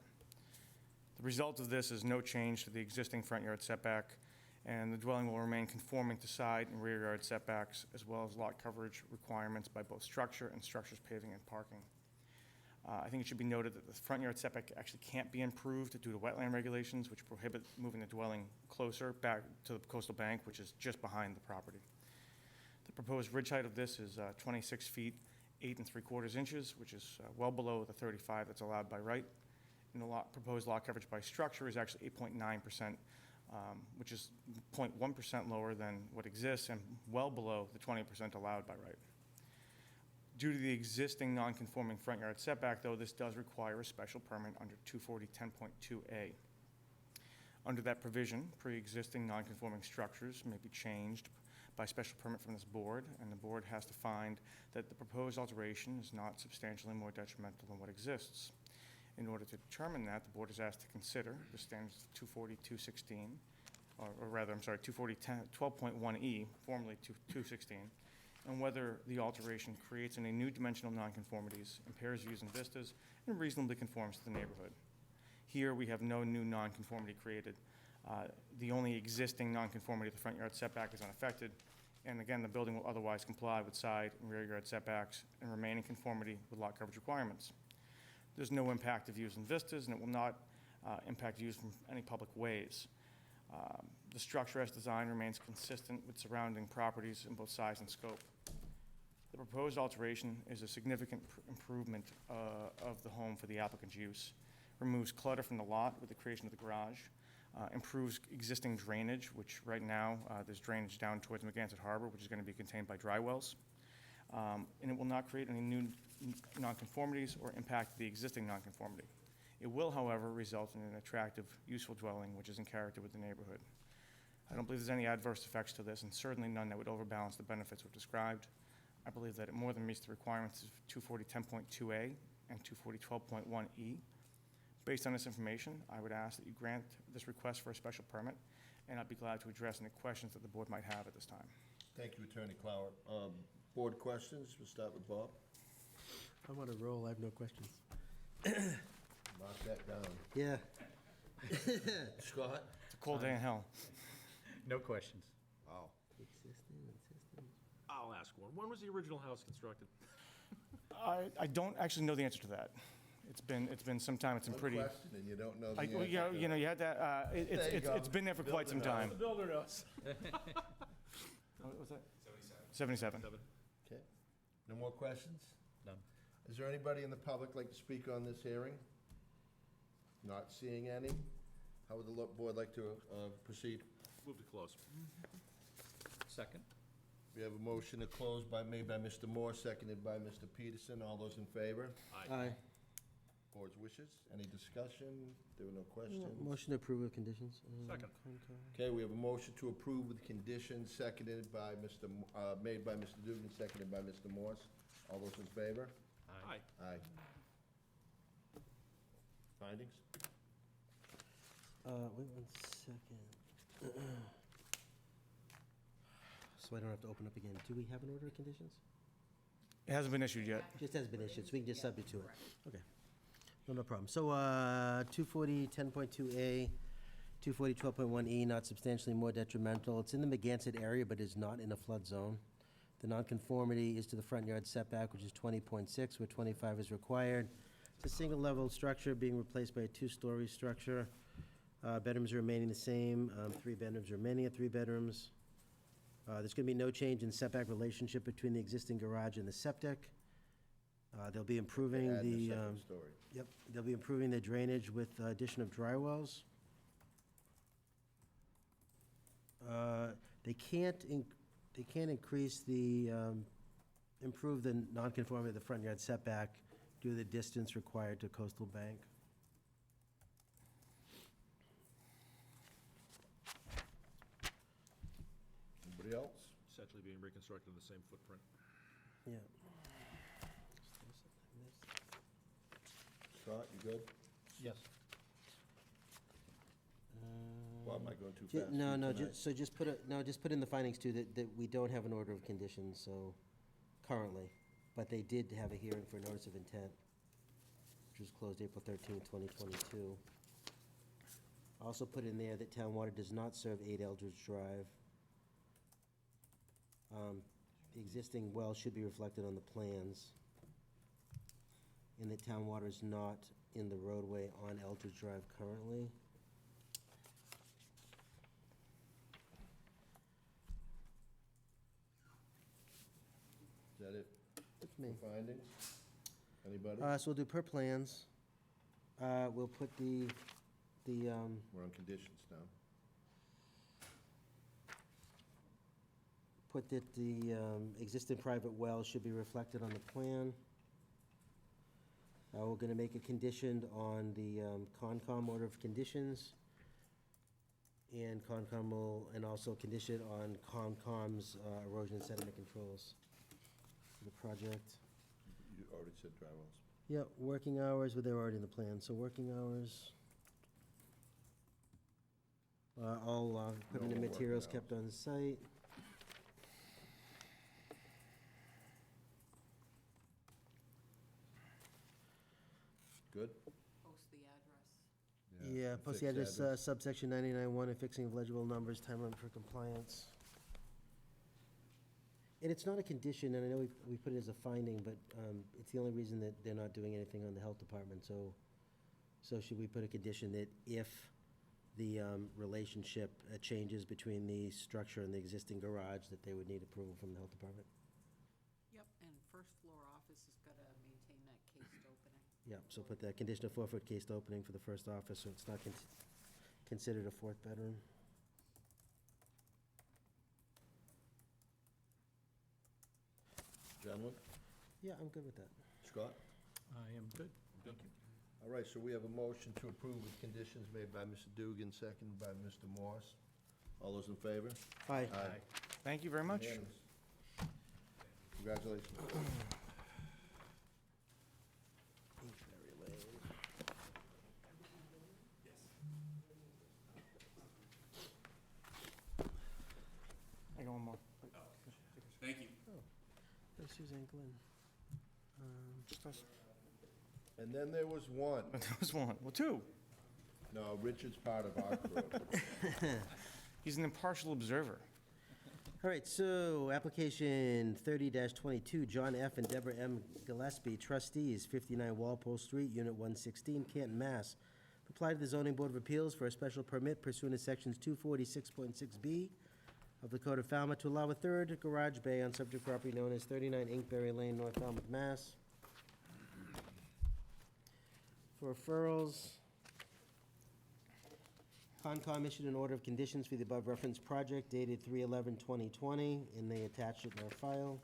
The result of this is no change to the existing front yard setback, and the dwelling will remain conforming to side and rear yard setbacks, as well as lot coverage requirements by both structure and structures paving and parking. I think it should be noted that the front yard setback actually can't be improved due to wetland regulations, which prohibit moving the dwelling closer back to the coastal bank, which is just behind the property. The proposed ridge height of this is 26 feet, 8 3/4 inches, which is well below the 35 that's allowed by right. And the proposed lot coverage by structure is actually 8.9%, which is 0.1% lower than what exists and well below the 20% allowed by right. Due to the existing non-conforming front yard setback, though, this does require a special permit under 240-10.2A. Under that provision, pre-existing non-conforming structures may be changed by special permit from this board, and the board has to find that the proposed alteration is not substantially more detrimental than what exists. In order to determine that, the board is asked to consider the standards of 240-216, or rather, I'm sorry, 240-12.1E, formerly 216, and whether the alteration creates any new dimensional nonconformities, impairs views and vistas, and reasonably conforms to the neighborhood. Here, we have no new nonconformity created. The only existing nonconformity of the front yard setback is unaffected, and again, the building will otherwise comply with side and rear yard setbacks and remain in conformity with lot coverage requirements. There's no impact to views and vistas, and it will not impact views from any public ways. The structure as designed remains consistent with surrounding properties in both size and scope. The proposed alteration is a significant improvement of the home for the applicant's use, removes clutter from the lot with the creation of the garage, improves existing drainage, which right now there's drainage down towards Megansett Harbor, which is going to be contained by dry wells, and it will not create any new nonconformities or impact the existing nonconformity. It will, however, result in an attractive, useful dwelling, which is in character with the neighborhood. I don't believe there's any adverse effects to this, and certainly none that would overbalance the benefits we've described. I believe that it more than meets the requirements of 240-10.2A and 240-12.1E. Based on this information, I would ask that you grant this request for a special permit, and I'd be glad to address any questions that the board might have at this time. Thank you, Attorney Clower. Board questions? We'll start with Bob. I'm on a roll, I have no questions. Mark that down. Yeah. Scott? It's a cold day in hell. No questions. Oh. I'll ask one. When was the original house constructed? I don't actually know the answer to that. It's been some time, it's been One pretty. question and you don't know the I- answer. well, you know, you had that, There you go. it's been there for quite some Building time. The builder knows. What was that? 77. Okay. No more questions? None. Is there anybody in the public like to speak on this hearing? Not seeing any? How would the board like to proceed? Move to close. Second? We have a motion to close made by Mr. Moore, seconded by Mr. Peterson. All those in favor? Aye. Board's wishes? Any discussion? There were no questions? Motion to approve with conditions. Second. Okay, we have a motion to approve with conditions, seconded by made by Mr. Dugan, seconded by Mr. Morse. All those in favor? Aye. Aye. Findings? Wait 1 second. So I don't have to open up again. Do we have an order of conditions? It hasn't been issued yet. Just has been issued, so we can just subject to it. Okay. No problem. So, 240, 10.2A, 240, 12.1E, not substantially more detrimental. It's in the Megansett area, but is not in a flood zone. The nonconformity is to the front yard setback, which is 20.6, where 25 is required. It's a single-level structure being replaced by a two-story structure. Bedrooms are remaining the same, 3 bedrooms remaining at 3 bedrooms. There's going to be no change in setback relationship between the existing garage and the septic. They'll be improving Add the, second story. yep, they'll be improving the drainage with addition of dry wells. They can't increase the, improve the nonconformity of the front yard setback due to the distance required to coastal bank. Anybody else? Essentially being reconstructed in the same footprint. Yeah. Scott, you good? Yes. Well, am I going too Ju- fast? No, for you no, tonight? so just put in the findings too, that we don't have an order of conditions, so, currently. But they did have a hearing for notice of intent, which was closed April 13, 2022. Also put in there that town water does not serve 8 Eldridge Drive. The existing well should be reflected on the plans. And that town water is not in the roadway on Eldridge Drive currently. Is that it That's me. for findings? Anybody? So we'll do per plans. We'll put the, We're on conditions now. put that the existing private well should be reflected on the plan. We're gonna make a condition on the Concom order of conditions. And Concom will, and also condition on Concom's erosion and sediment controls for the project. You already said dry wells. Yep, working hours, but they're already in the plan, so working hours. All equipment and No working materials hours. kept on site. Good? Post the address. Yeah, post the fixed address, subsection 99-1, and fixing of legible numbers, time limit for compliance. And it's not a condition, and I know we put it as a finding, but it's the only reason that they're not doing anything on the health department, so should we put a condition that if the relationship changes between the structure and the existing garage, that they would need approval from the health department? Yep, and first floor office has got to maintain that cased opening. Yeah, so put the condition of 4-foot cased opening for the first office, so it's not considered a 4th bedroom. Gentlemen? Yeah, I'm good with that. Scott? I am good. Thank you. All right, so we have a motion to approve with conditions made by Mr. Dugan, seconded by Mr. Morse. All those in favor? Aye. Thank you very much. Unanimous. Congratulations. Kingsbury Lane. I got one more. There's Suzanne Glenn. Just us. And then there was one. But there was one, well, two. No, Richard's part of our crew. He's an impartial observer. All right, so application 30-22, John F. and Deborah M. Gillespie, trustees, 59 Walpole Street, Unit 116, Canton, Mass. Apply to the Zoning Board of Appeals for a special permit pursuant to Sections 246.6B of the Code of Falmouth to allow a third garage bay on subject property known as 39 Inkberry Lane, North Falmouth, Mass. For referrals, Concom issued an order of conditions for the above referenced project dated 3/11/2020, and they attached it in our file.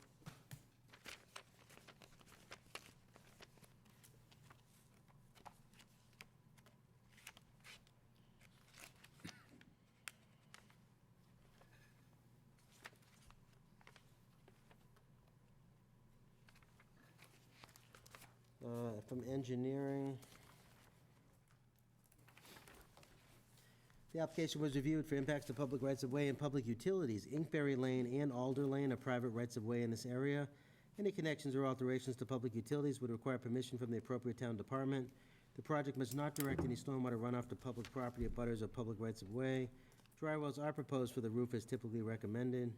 From engineering. The application was reviewed for impacts to public rights-of-way and public utilities. Inkberry Lane and Alder Lane are private rights-of-way in this area. Any connections or alterations to public utilities would require permission from the appropriate town department. The project must not direct any stormwater runoff to public property, abutters, or public rights-of-way. Dry wells are proposed for the roof as typically recommended.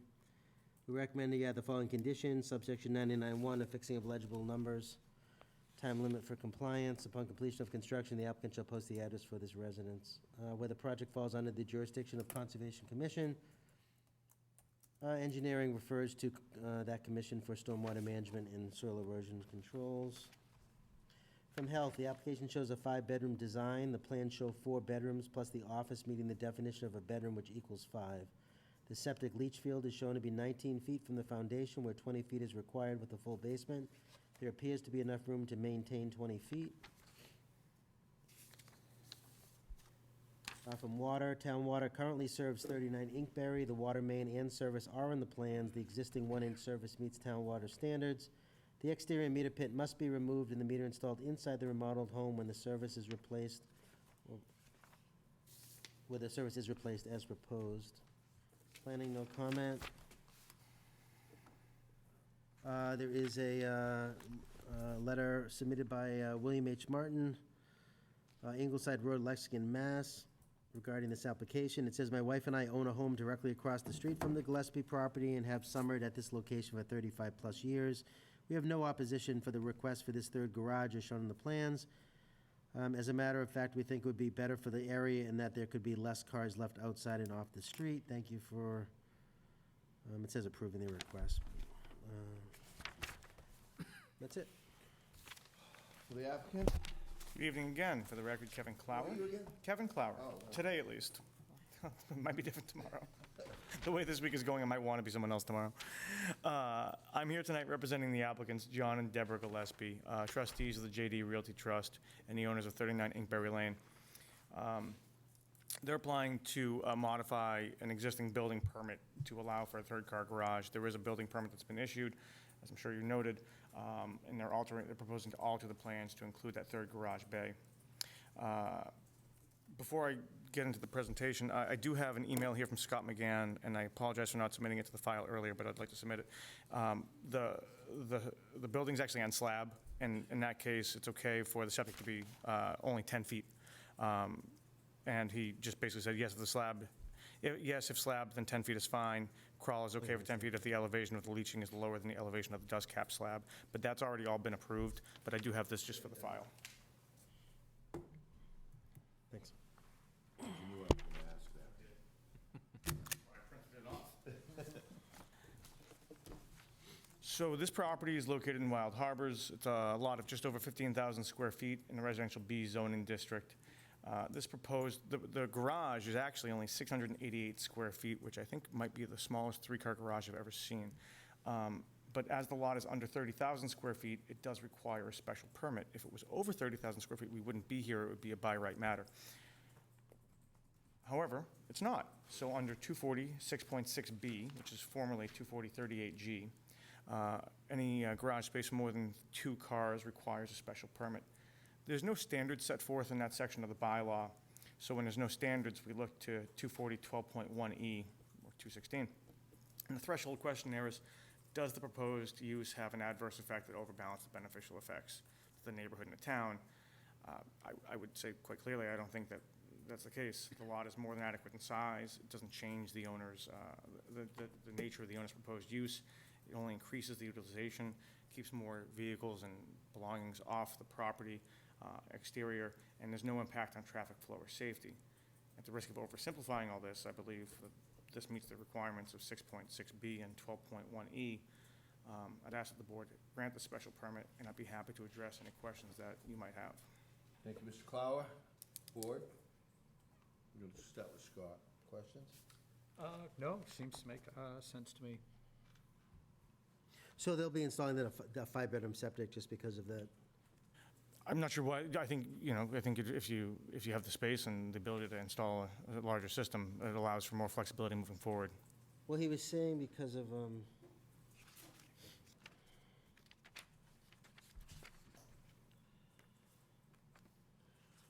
We recommend that you add the following conditions, subsection 99(1), affixing of legible numbers. Time limit for compliance. Upon completion of construction, the applicant shall post the address for this residence. Where the project falls under the jurisdiction of Conservation Commission, engineering refers to that commission for stormwater management and soil erosion controls. From health, the application shows a 5-bedroom design. The plans show 4 bedrooms plus the office meeting the definition of a bedroom, which equals 5. The septic leach field is shown to be 19 feet from the foundation, where 20 feet is required with a full basement. There appears to be enough room to maintain 20 feet. From water, town water currently serves 39 Inkberry. The water main and service are in the plans. The existing 1-inch service meets town water standards. The exterior meter pit must be removed and the meter installed inside the remodeled home when the service is replaced, where the service is replaced as proposed. Planning, no comment. There is a letter submitted by William H. Martin, Ingleside Road, Lexington, Mass, regarding this application. It says, "My wife and I own a home directly across the street from the Gillespie property and have summered at this location for 35-plus years. We have no opposition for the request for this third garage as shown in the plans. As a matter of fact, we think it would be better for the area and that there could be less cars left outside and off the street. Thank you for," it says approving the request. That's it. For the applicant? Good evening again. For the record, Kevin Clower. Who are you again? Kevin Clower. Oh, wow. Today, at least. It might be different tomorrow. The way this week is going, I might want to be someone else tomorrow. I'm here tonight representing the applicants, John and Deborah Gillespie, trustees of the JD Realty Trust and the owners of 39 Inkberry Lane. They're applying to modify an existing building permit to allow for a third-car garage. There is a building permit that's been issued, as I'm sure you noted, and they're proposing to alter the plans to include that third garage bay. Before I get into the presentation, I do have an email here from Scott McGann, and I apologize for not submitting it to the file earlier, but I'd like to submit it. The building's actually on slab, and in that case, it's okay for the septic to be only 10 feet. And he just basically said, yes, if the slab, if slab, then 10 feet is fine. Crawl is okay for 10 feet if the elevation of the leaching is lower than the elevation of the dust cap slab. But that's already all been approved, but I do have this just for the file. Thanks. You knew I was gonna ask that. So this property is located in Wild Harbors. It's a lot of just over 15,000 square feet in the residential B zoning district. This proposed, the garage is actually only 688 square feet, which I think might be the smallest 3-car garage I've ever seen. But as the lot is under 30,000 square feet, it does require a special permit. If it was over 30,000 square feet, we wouldn't be here. It would be a by right matter. However, it's not. So under 240-6.6B, which is formerly 240-38G, any garage space more than 2 cars requires a special permit. There's no standards set forth in that section of the bylaw. So when there's no standards, we look to 240-12.1E or 216. And the threshold question there is, does the proposed use have an adverse effect that overbalances the beneficial effects? the neighborhood and the town. I would say quite clearly, I don't think that that's the case. The lot is more than adequate in size. It doesn't change the owner's, the nature of the owner's proposed use. It only increases the utilization, keeps more vehicles and belongings off the property, exterior, and there's no impact on traffic flow or safety. At the risk of oversimplifying all this, I believe that this meets the requirements of 6.6B and 12.1E. I'd ask that the board grant the special permit, and I'd be happy to address any questions that you might have. Thank you, Mr. Clower. Board? We're going to start with Scott. Questions? No, seems to make sense to me. So they'll be installing the 5-bedroom septic just because of that? I'm not sure why, I think, if you have the space and the ability to install a larger system, it allows for more flexibility moving forward. Well, he was saying because of,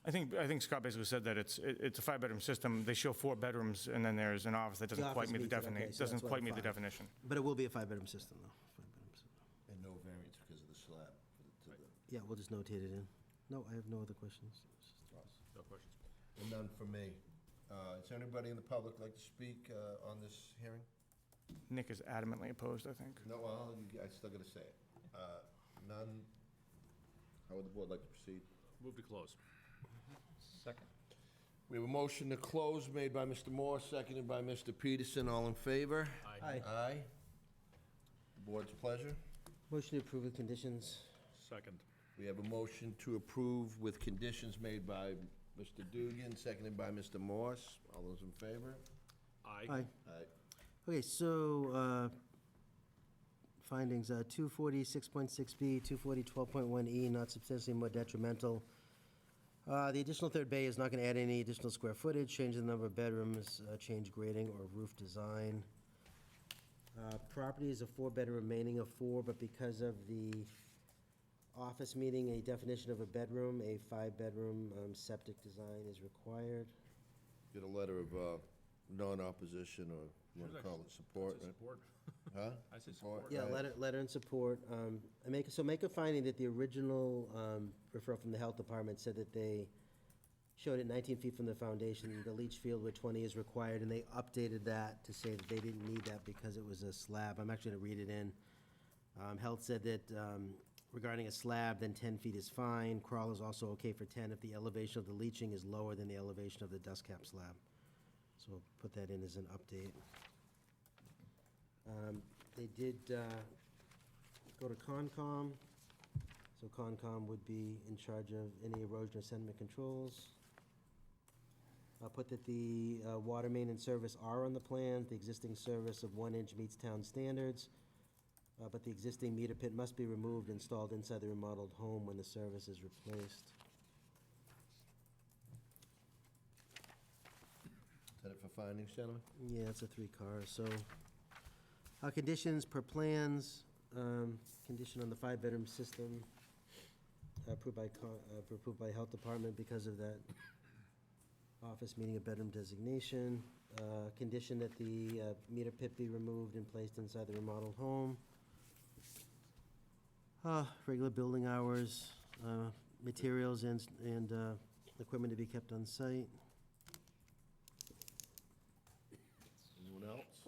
I think Scott basically said that it's a 5-bedroom system. They show 4 bedrooms, and then there's an office that doesn't quite office meet the meets it, okay, definition, so doesn't that's why quite the meet the 5. definition. but it will be a 5-bedroom system, though. 5-bedroom system. And no variance because of the slab. Yeah, we'll just notate it in. No, I have no other questions. No questions. And none for me. Is there anybody in the public like to speak on this hearing? Nick is adamantly opposed, I think. No, well, I still got to say it. None. How would the board like to proceed? Move to close. Second. We have a motion to close made by Mr. Moore, seconded by Mr. Peterson. All in favor? Aye. Aye. Board's pleasure. Motion to approve with conditions. Second. We have a motion to approve with conditions made by Mr. Dugan, seconded by Mr. Morse. All those in favor? Aye. Aye. Aye. Okay, so, findings, 240, 6.6B, 240, 12.1E, not substantially more detrimental. The additional third bay is not gonna add any additional square footage, change the number of bedrooms, change grading or roof design. Property is a 4-bedroom remaining of 4, but because of the office meeting a definition of a bedroom, a 5-bedroom septic design is required. Get a letter of non-opposition, or you want to call it support, I say right? support. Huh? I say support. Yeah, Right. letter in support. Make a finding that the original referral from the health department said that they showed it 19 feet from the foundation, the leach field where 20 is required, and they updated that to say that they didn't need that because it was a slab. I'm actually gonna read it in. Health said that regarding a slab, then 10 feet is fine. Crawl is also okay for 10 if the elevation of the leaching is lower than the elevation of the dust cap slab. So we'll put that in as an update. They did go to Concom, so Concom would be in charge of any erosion or sediment controls. I'll put that the water main and service are on the plan. The existing service of 1 inch meets town standards, but the existing meter pit must be removed, installed inside the remodeled home when the service is replaced. Is that it for findings, gentlemen? Yeah, it's a 3 cars, so. Conditions per plans, condition on the 5-bedroom system, approved by Health Department because of that office meeting a bedroom designation. Condition that the meter pit be removed and placed inside the remodeled home. Regular building hours, materials and equipment to be kept on site. Anyone else?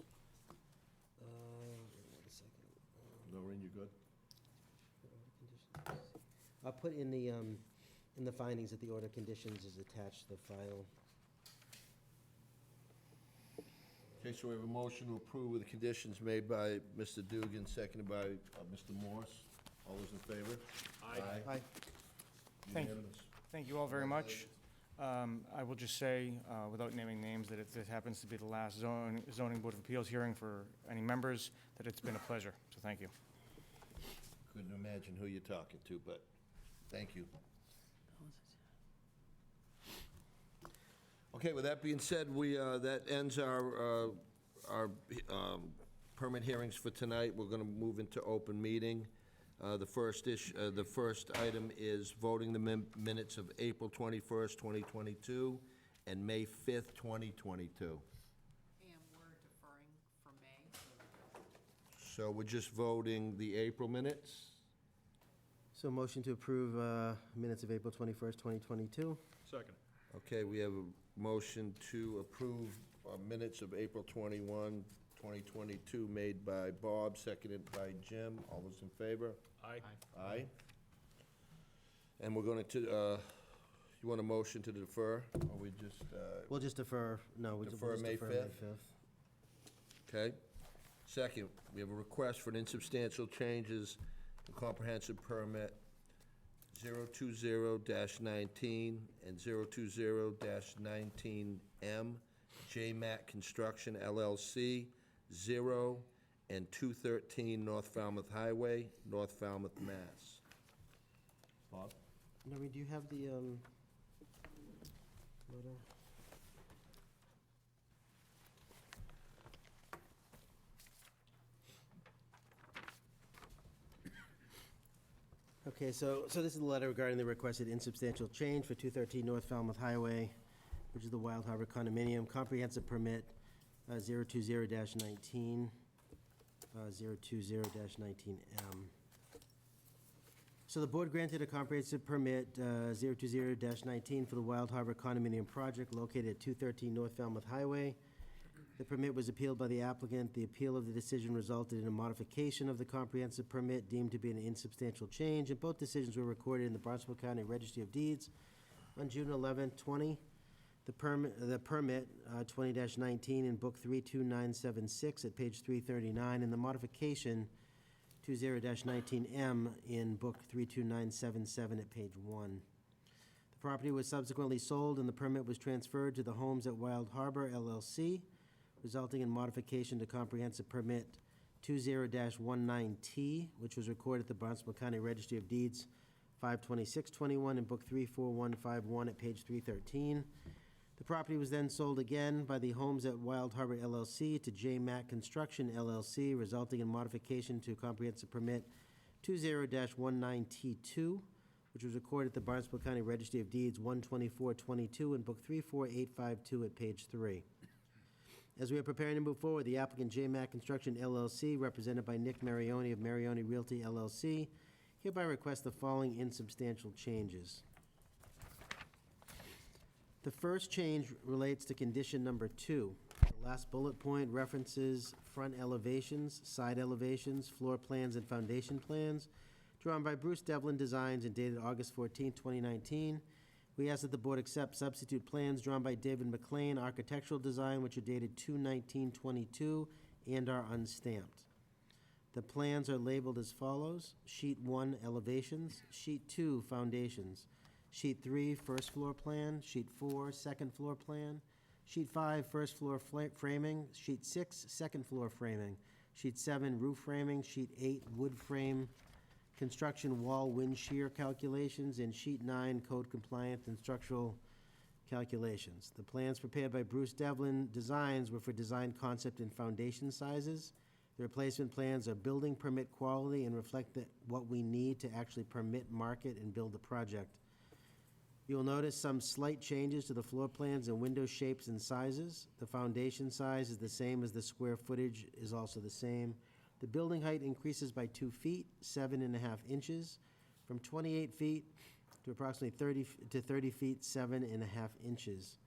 Wait a second. Noreen, you good? I'll put in the findings that the order of conditions is attached to the file. Okay, so we have a motion to approve with the conditions made by Mr. Dugan, seconded by Mr. Morse. All those in favor? Aye. Aye. Thank you. Unanimous. Thank you all very much. I will just say, without naming names, that if this happens to be the last zoning board of appeals hearing for any members, that it's been a pleasure, so thank you. Couldn't imagine who you're talking to, but thank you. Okay, with that being said, that ends our permit hearings for tonight. We're going to move into open meeting. The first item is voting the minutes of April 21st, 2022, and May 5th, 2022. And we're deferring for May. So we're just voting the April minutes? So motion to approve minutes of April 21st, 2022. Second. Okay, we have a motion to approve minutes of April 21, 2022, made by Bob, seconded by Jim. All those in favor? Aye. Aye. And we're going to, you want a motion to defer, or we just, We'll just defer, no, we'll just Defer defer May May 5th? 5th. okay? Second, we have a request for an insubstantial changes in comprehensive permit 020-19 and 020-19M, JMAC Construction LLC, 0 and 213 North Falmouth Highway, North Falmouth, Mass. Bob? Noreen, do you have the letter? Okay, so this is the letter regarding the requested insubstantial change for 213 North Falmouth Highway, which is the Wild Harbor condominium, comprehensive permit 020-19, 020-19M. So the board granted a comprehensive permit 020-19 for the Wild Harbor condominium project located at 213 North Falmouth Highway. The permit was appealed by the applicant. The appeal of the decision resulted in a modification of the comprehensive permit deemed to be an insubstantial change, and both decisions were recorded in the Barnstable County Registry of Deeds on June 11, 20. The permit 20-19 in Book 32976 at page 339, and the modification 20-19M in Book 32977 at page 1. The property was subsequently sold, and the permit was transferred to the Homes at Wild Harbor LLC, resulting in modification to comprehensive permit 20-19T, which was recorded at the Barnstable County Registry of Deeds 52621 in Book 34151 at page 313. The property was then sold again by the Homes at Wild Harbor LLC to JMAC Construction LLC, resulting in modification to comprehensive permit 20-19T2, which was recorded at the Barnstable County Registry of Deeds 12422 in Book 34852 at page 3. As we are preparing to move forward, the applicant JMAC Construction LLC, represented by Nick Marioni of Marioni Realty LLC, hereby requests the following insubstantial changes. The first change relates to condition number 2. The last bullet point references front elevations, side elevations, floor plans, and foundation plans drawn by Bruce Devlin Designs and dated August 14, 2019. We ask that the board accept substitute plans drawn by David McLean Architectural Design, which are dated 2/19/22 and are unstamped. The plans are labeled as follows: Sheet 1, elevations; Sheet 2, foundations; Sheet 3, first floor plan; Sheet 4, second floor plan; Sheet 5, first floor framing; Sheet 6, second floor framing; Sheet 7, roof framing; Sheet 8, wood frame construction wall wind shear calculations; and Sheet 9, code compliant and structural calculations. The plans prepared by Bruce Devlin Designs were for design concept and foundation sizes. The replacement plans are building permit quality and reflect what we need to actually permit, market, and build the project. You will notice some slight changes to the floor plans and window shapes and sizes. The foundation size is the same as the square footage is also the same. The building height increases by 2 feet, 7.5 inches, from 28 feet to approximately 30 feet, 7.5 inches.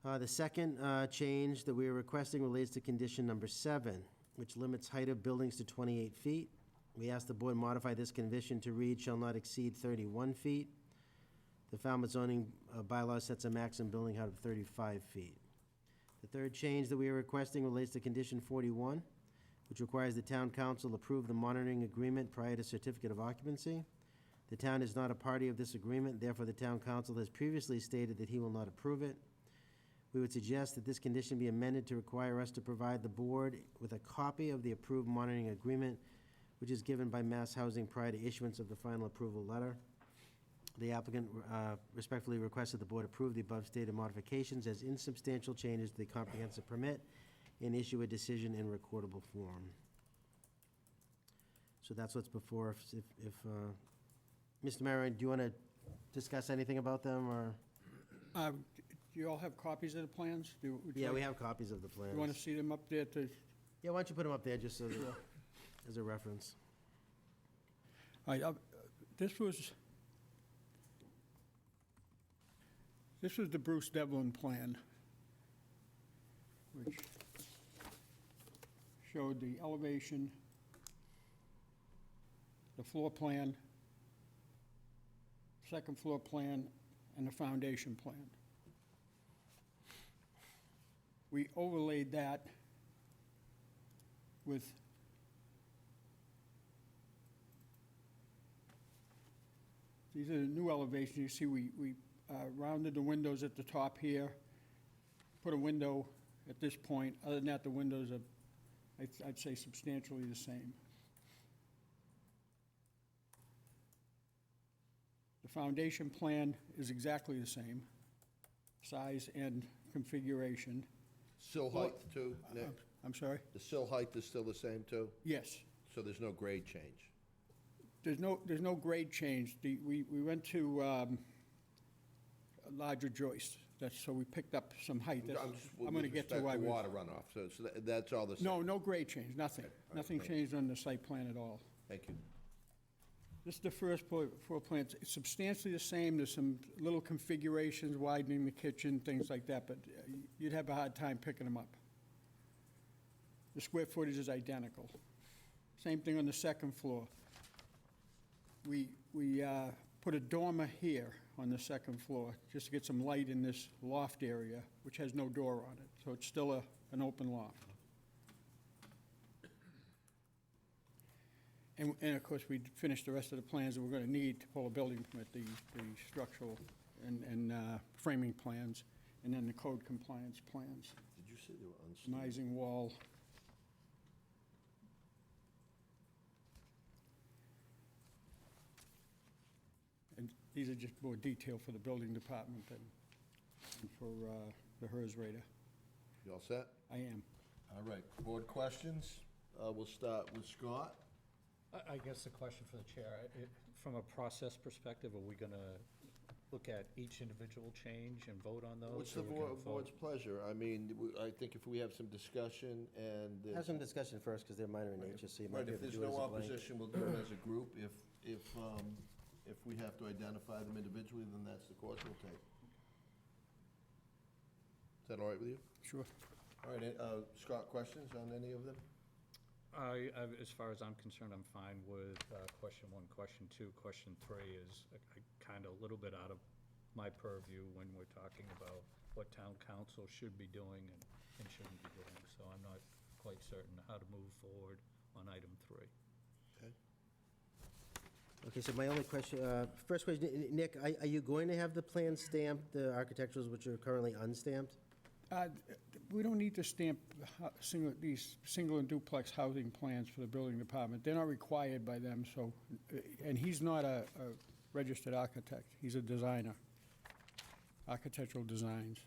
The second change that we are requesting relates to condition number 7, which limits height of buildings to 28 feet. We ask the board modify this condition to read, shall not exceed 31 feet. The Falmouth zoning bylaw sets a maximum building height of 35 feet. The third change that we are requesting relates to condition 41, which requires the town council approve the monitoring agreement prior to certificate of occupancy. The town is not a party of this agreement, therefore the town council has previously stated that he will not approve it. We would suggest that this condition be amended to require us to provide the board with a copy of the approved monitoring agreement, which is given by Mass Housing prior to issuance of the final approval letter. The applicant respectfully requests that the board approve the above stated modifications as insubstantial changes to the comprehensive permit and issue a decision in recordable form. So that's what's before. If Mr. Marion, do you want to discuss anything about them, or? Do you all have copies of the plans? Yeah, we have copies of the plans. You want to see them up there to? Yeah, why don't you put them up there just so that, as a reference? This was the Bruce Devlin plan, which showed the elevation, the floor plan, second floor plan, and the foundation plan. We overlaid that with these are the new elevations. You see, we rounded the windows at the top here, put a window at this point. Other than that, the windows are, I'd say, substantially the same. The foundation plan is exactly the same, size and configuration. Sill height too, Nick? I'm sorry? The sill height is still the same too? Yes. So there's no grade change? There's no grade change. We went to a larger joist. So we picked up some height. I'm going to get to why. With respect to water runoff, so that's all the same? No grade change, nothing. Okay, all right, Nothing thank you. changed on the site plan at all. Thank you. This is the first floor plan. It's substantially the same. There's some little configurations, widening the kitchen, things like that, but you'd have a hard time picking them up. The square footage is identical. Same thing on the second floor. We put a dormer here on the second floor, just to get some light in this loft area, which has no door on it, so it's still an open loft. And of course, we finished the rest of the plans that we're gonna need to pull a building permit, the structural and framing plans, and then the code compliance plans. Did you say they were unstable? Mising wall. And these are just more detail for the building department than for the HERS rater. You all set? I am. All right, board questions? We'll start with Scott. I guess the question for the chair, from a process perspective, are we going to look at each individual change and vote on those? What's the or we're gonna vote- board's pleasure? I mean, I think if we have some discussion and Have some discussion first, because they're minor in nature, so you might Right, be if able to there's do it as no a blank. opposition, we'll do it as a group. If we have to identify them individually, then that's the course we'll take. Is that all right with you? Sure. All right, Scott, questions on any of them? As far as I'm concerned, I'm fine with question 1. Question 2, question 3 is kind of a little bit out of my purview when we're talking about what town council should be doing and shouldn't be doing. So I'm not quite certain how to move forward on item 3. Okay. Okay, so my only question, first question, Nick, are you going to have the plans stamped, the architecturals which are currently unstamped? We don't need to stamp these single and duplex housing plans for the building department. They're not required by them, so, and he's not a registered architect. He's a designer, architectural designs.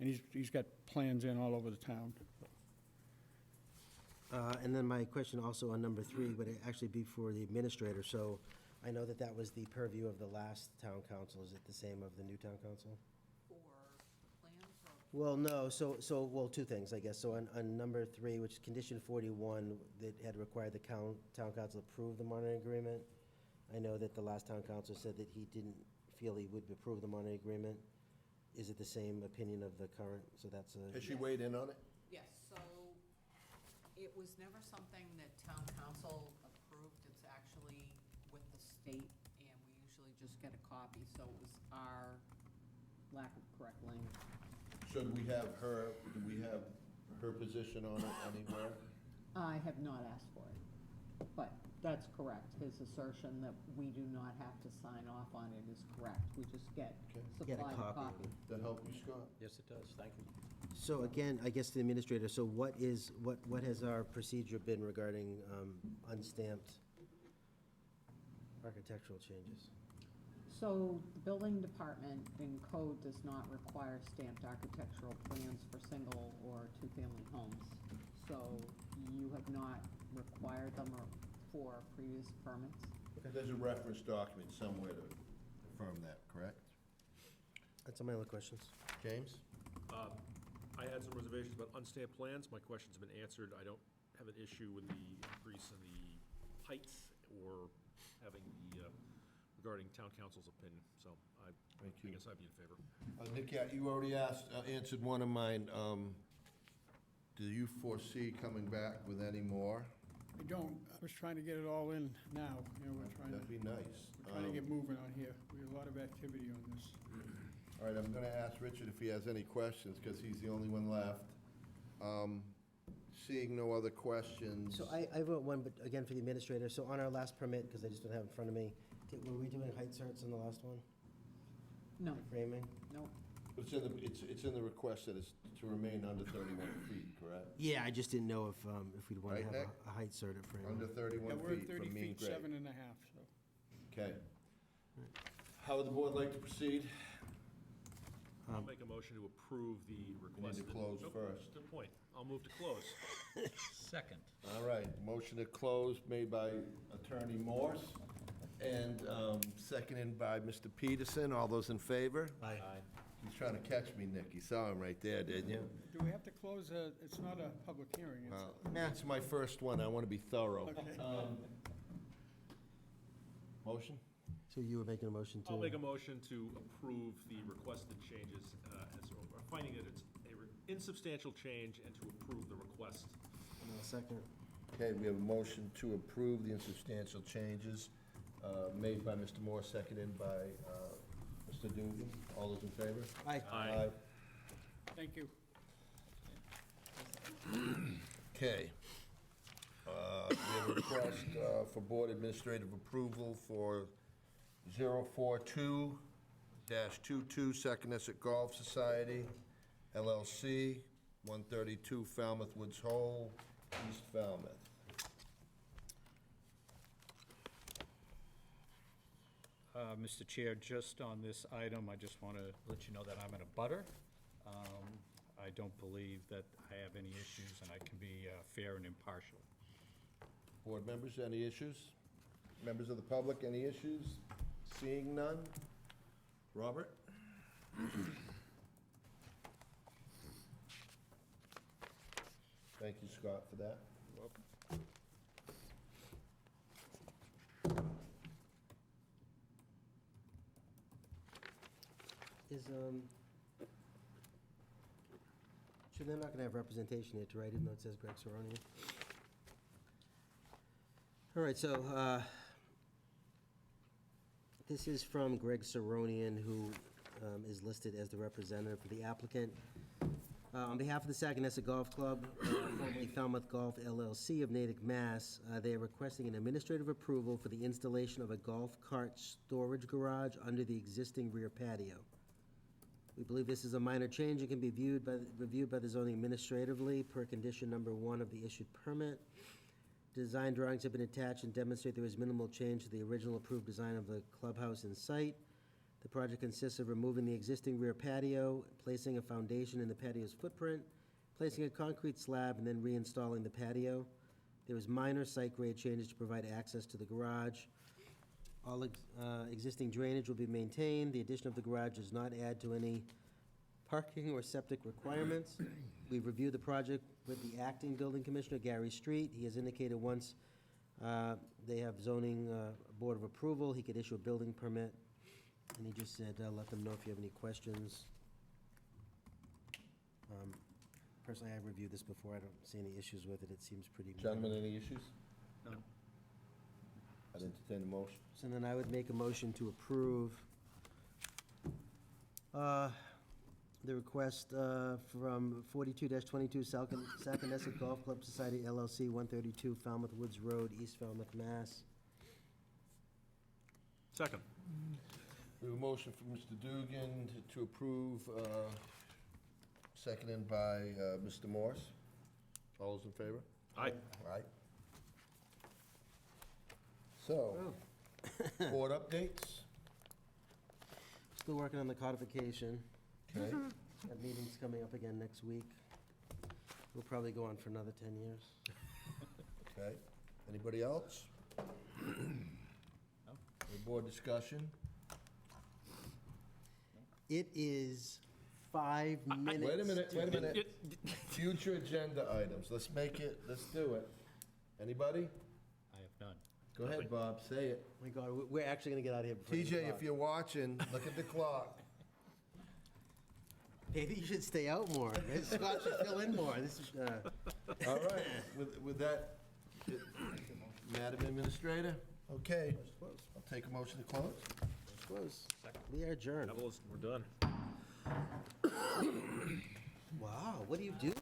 And he's got plans in all over the town. And then my question also on number 3 would actually be for the administrator. So I know that was the purview of the last town council. Is it the same of the new town council? For plans or? Well, no, well, 2 things, I guess. So on number 3, which is condition 41, that had required the town council approve the monitoring agreement. I know that the last town council said that he didn't feel he would approve the monitoring agreement. Is it the same opinion of the current? So that's a. Has she weighed in on it? Yes, so it was never something that town council approved. It's actually with the state, and we usually just get a copy, so it was our lack of correct language. So do we have her position on it anywhere? I have not asked for it, but that's correct. His assertion that we do not have to sign off on it is correct. We just get Get a supplied a copy. copy. That help you, Scott? Yes, it does. Thank you. So again, I guess the administrator, so what has our procedure been regarding unstamped architectural changes? So the building department in code does not require stamped architectural plans for single or two-family homes. So you have not required them for previous permits? There's a reference document somewhere to affirm that, correct? That's all my other questions. James? I had some reservations about unstamped plans. My questions have been answered. I don't have an issue with the increase in the heights or having the, regarding town council's opinion, so I you. guess I'd be in favor. Nick, yeah, you already answered one of mine. Do you foresee coming back with any more? I don't, I was trying to get it all in now, we're trying That'd be nice. to get moving on here. We have a lot of activity on this. All right, I'm gonna ask Richard if he has any questions, because he's the only one left. Seeing no other questions. So I wrote one, but again, for the administrator, so on our last permit, because I just don't have it in front of me, were we doing height certs in the last one? No, Framing? no. It's in the request that it's to remain under 31 feet, correct? Yeah, I just didn't know if we'd want to Right, have Nick? a height cert at framing. Under 31 Yeah, we're at feet 30 from mean feet, grade. 7.5, so. Okay. How would the board like to proceed? I'll make a motion to approve the We need requested. to close Nope, first. Good point. I'll move to close. Second. All right, motion to close made by Attorney Morse and seconded by Mr. Peterson. All those in favor? Aye. He's trying to catch me, Nick. You saw him right there, didn't you? Do we have to close, it's not a public hearing, it's, It's my first one. I want to be thorough. Motion? So you were making a motion to? I'll make a motion to approve the requested changes, or finding that it's a insubstantial change and to approve the request. Second. Okay, we have a motion to approve the insubstantial changes made by Mr. Moore, seconded by Mr. Dugan. All those in favor? Aye. Aye. thank you. Okay. We have a request for board administrative approval for 042-22 Second Essex Golf Society, LLC, 132 Falmouth Woods Hole, East Falmouth. Mr. Chair, just on this item, I just want to let you know that I'm in a butter. I don't believe that I have any issues, and I can be fair and impartial. Board members, any issues? Members of the public, any issues? Seeing none? Robert? Thank you, Scott, for that. Sure, they're not gonna have representation here to write, even though it says Greg Saronian. All right, so, this is from Greg Saronian, who is listed as the representative for the applicant. On behalf of the Saconaset Golf Club, formerly Falmouth Golf LLC of Natick, Mass., they are requesting an administrative approval for the installation of a golf cart storage garage under the existing rear patio. We believe this is a minor change and can be reviewed by the zoning administratively per condition number 1 of the issued permit. Design drawings have been attached and demonstrate there is minimal change to the original approved design of the clubhouse in site. The project consists of removing the existing rear patio, placing a foundation in the patio's footprint, placing a concrete slab, and then reinstalling the patio. There is minor site grade changes to provide access to the garage. All existing drainage will be maintained. The addition of the garage does not add to any parking or septic requirements. We've reviewed the project with the acting building commissioner, Gary Street. He has indicated once they have zoning board of approval, he could issue a building permit. And he just said, let them know if you have any questions. Personally, I reviewed this before. I don't see any issues with it. It seems pretty. Gentlemen, any issues? No. I'd entertain a motion. So then I would make a motion to approve the request from 42-22 Saconaset Golf Club Society LLC, 132 Falmouth Woods Road, East Falmouth, Mass. Second. We have a motion from Mr. Dugan to approve, seconded by Mr. Morse. All those in favor? Aye. Aye. So, board updates? Still working on the codification. Okay. That meeting's coming up again next week. We'll probably go on for another 10 years. Okay. Anybody else? Any board discussion? It is 5 minutes. Wait a minute, to- wait a minute. Future agenda items, let's do it. Anybody? I have none. Go ahead, Bob, say it. My God, we're actually gonna get out of here before 8 TJ, o'clock. if you're watching, look at the clock. Maybe you should stay out more. Maybe Scott should fill in more. This is, All right, with that, Madam Administrator, okay. I'll take a motion to close. close. We are adjourned. We're done. Wow, what do you do?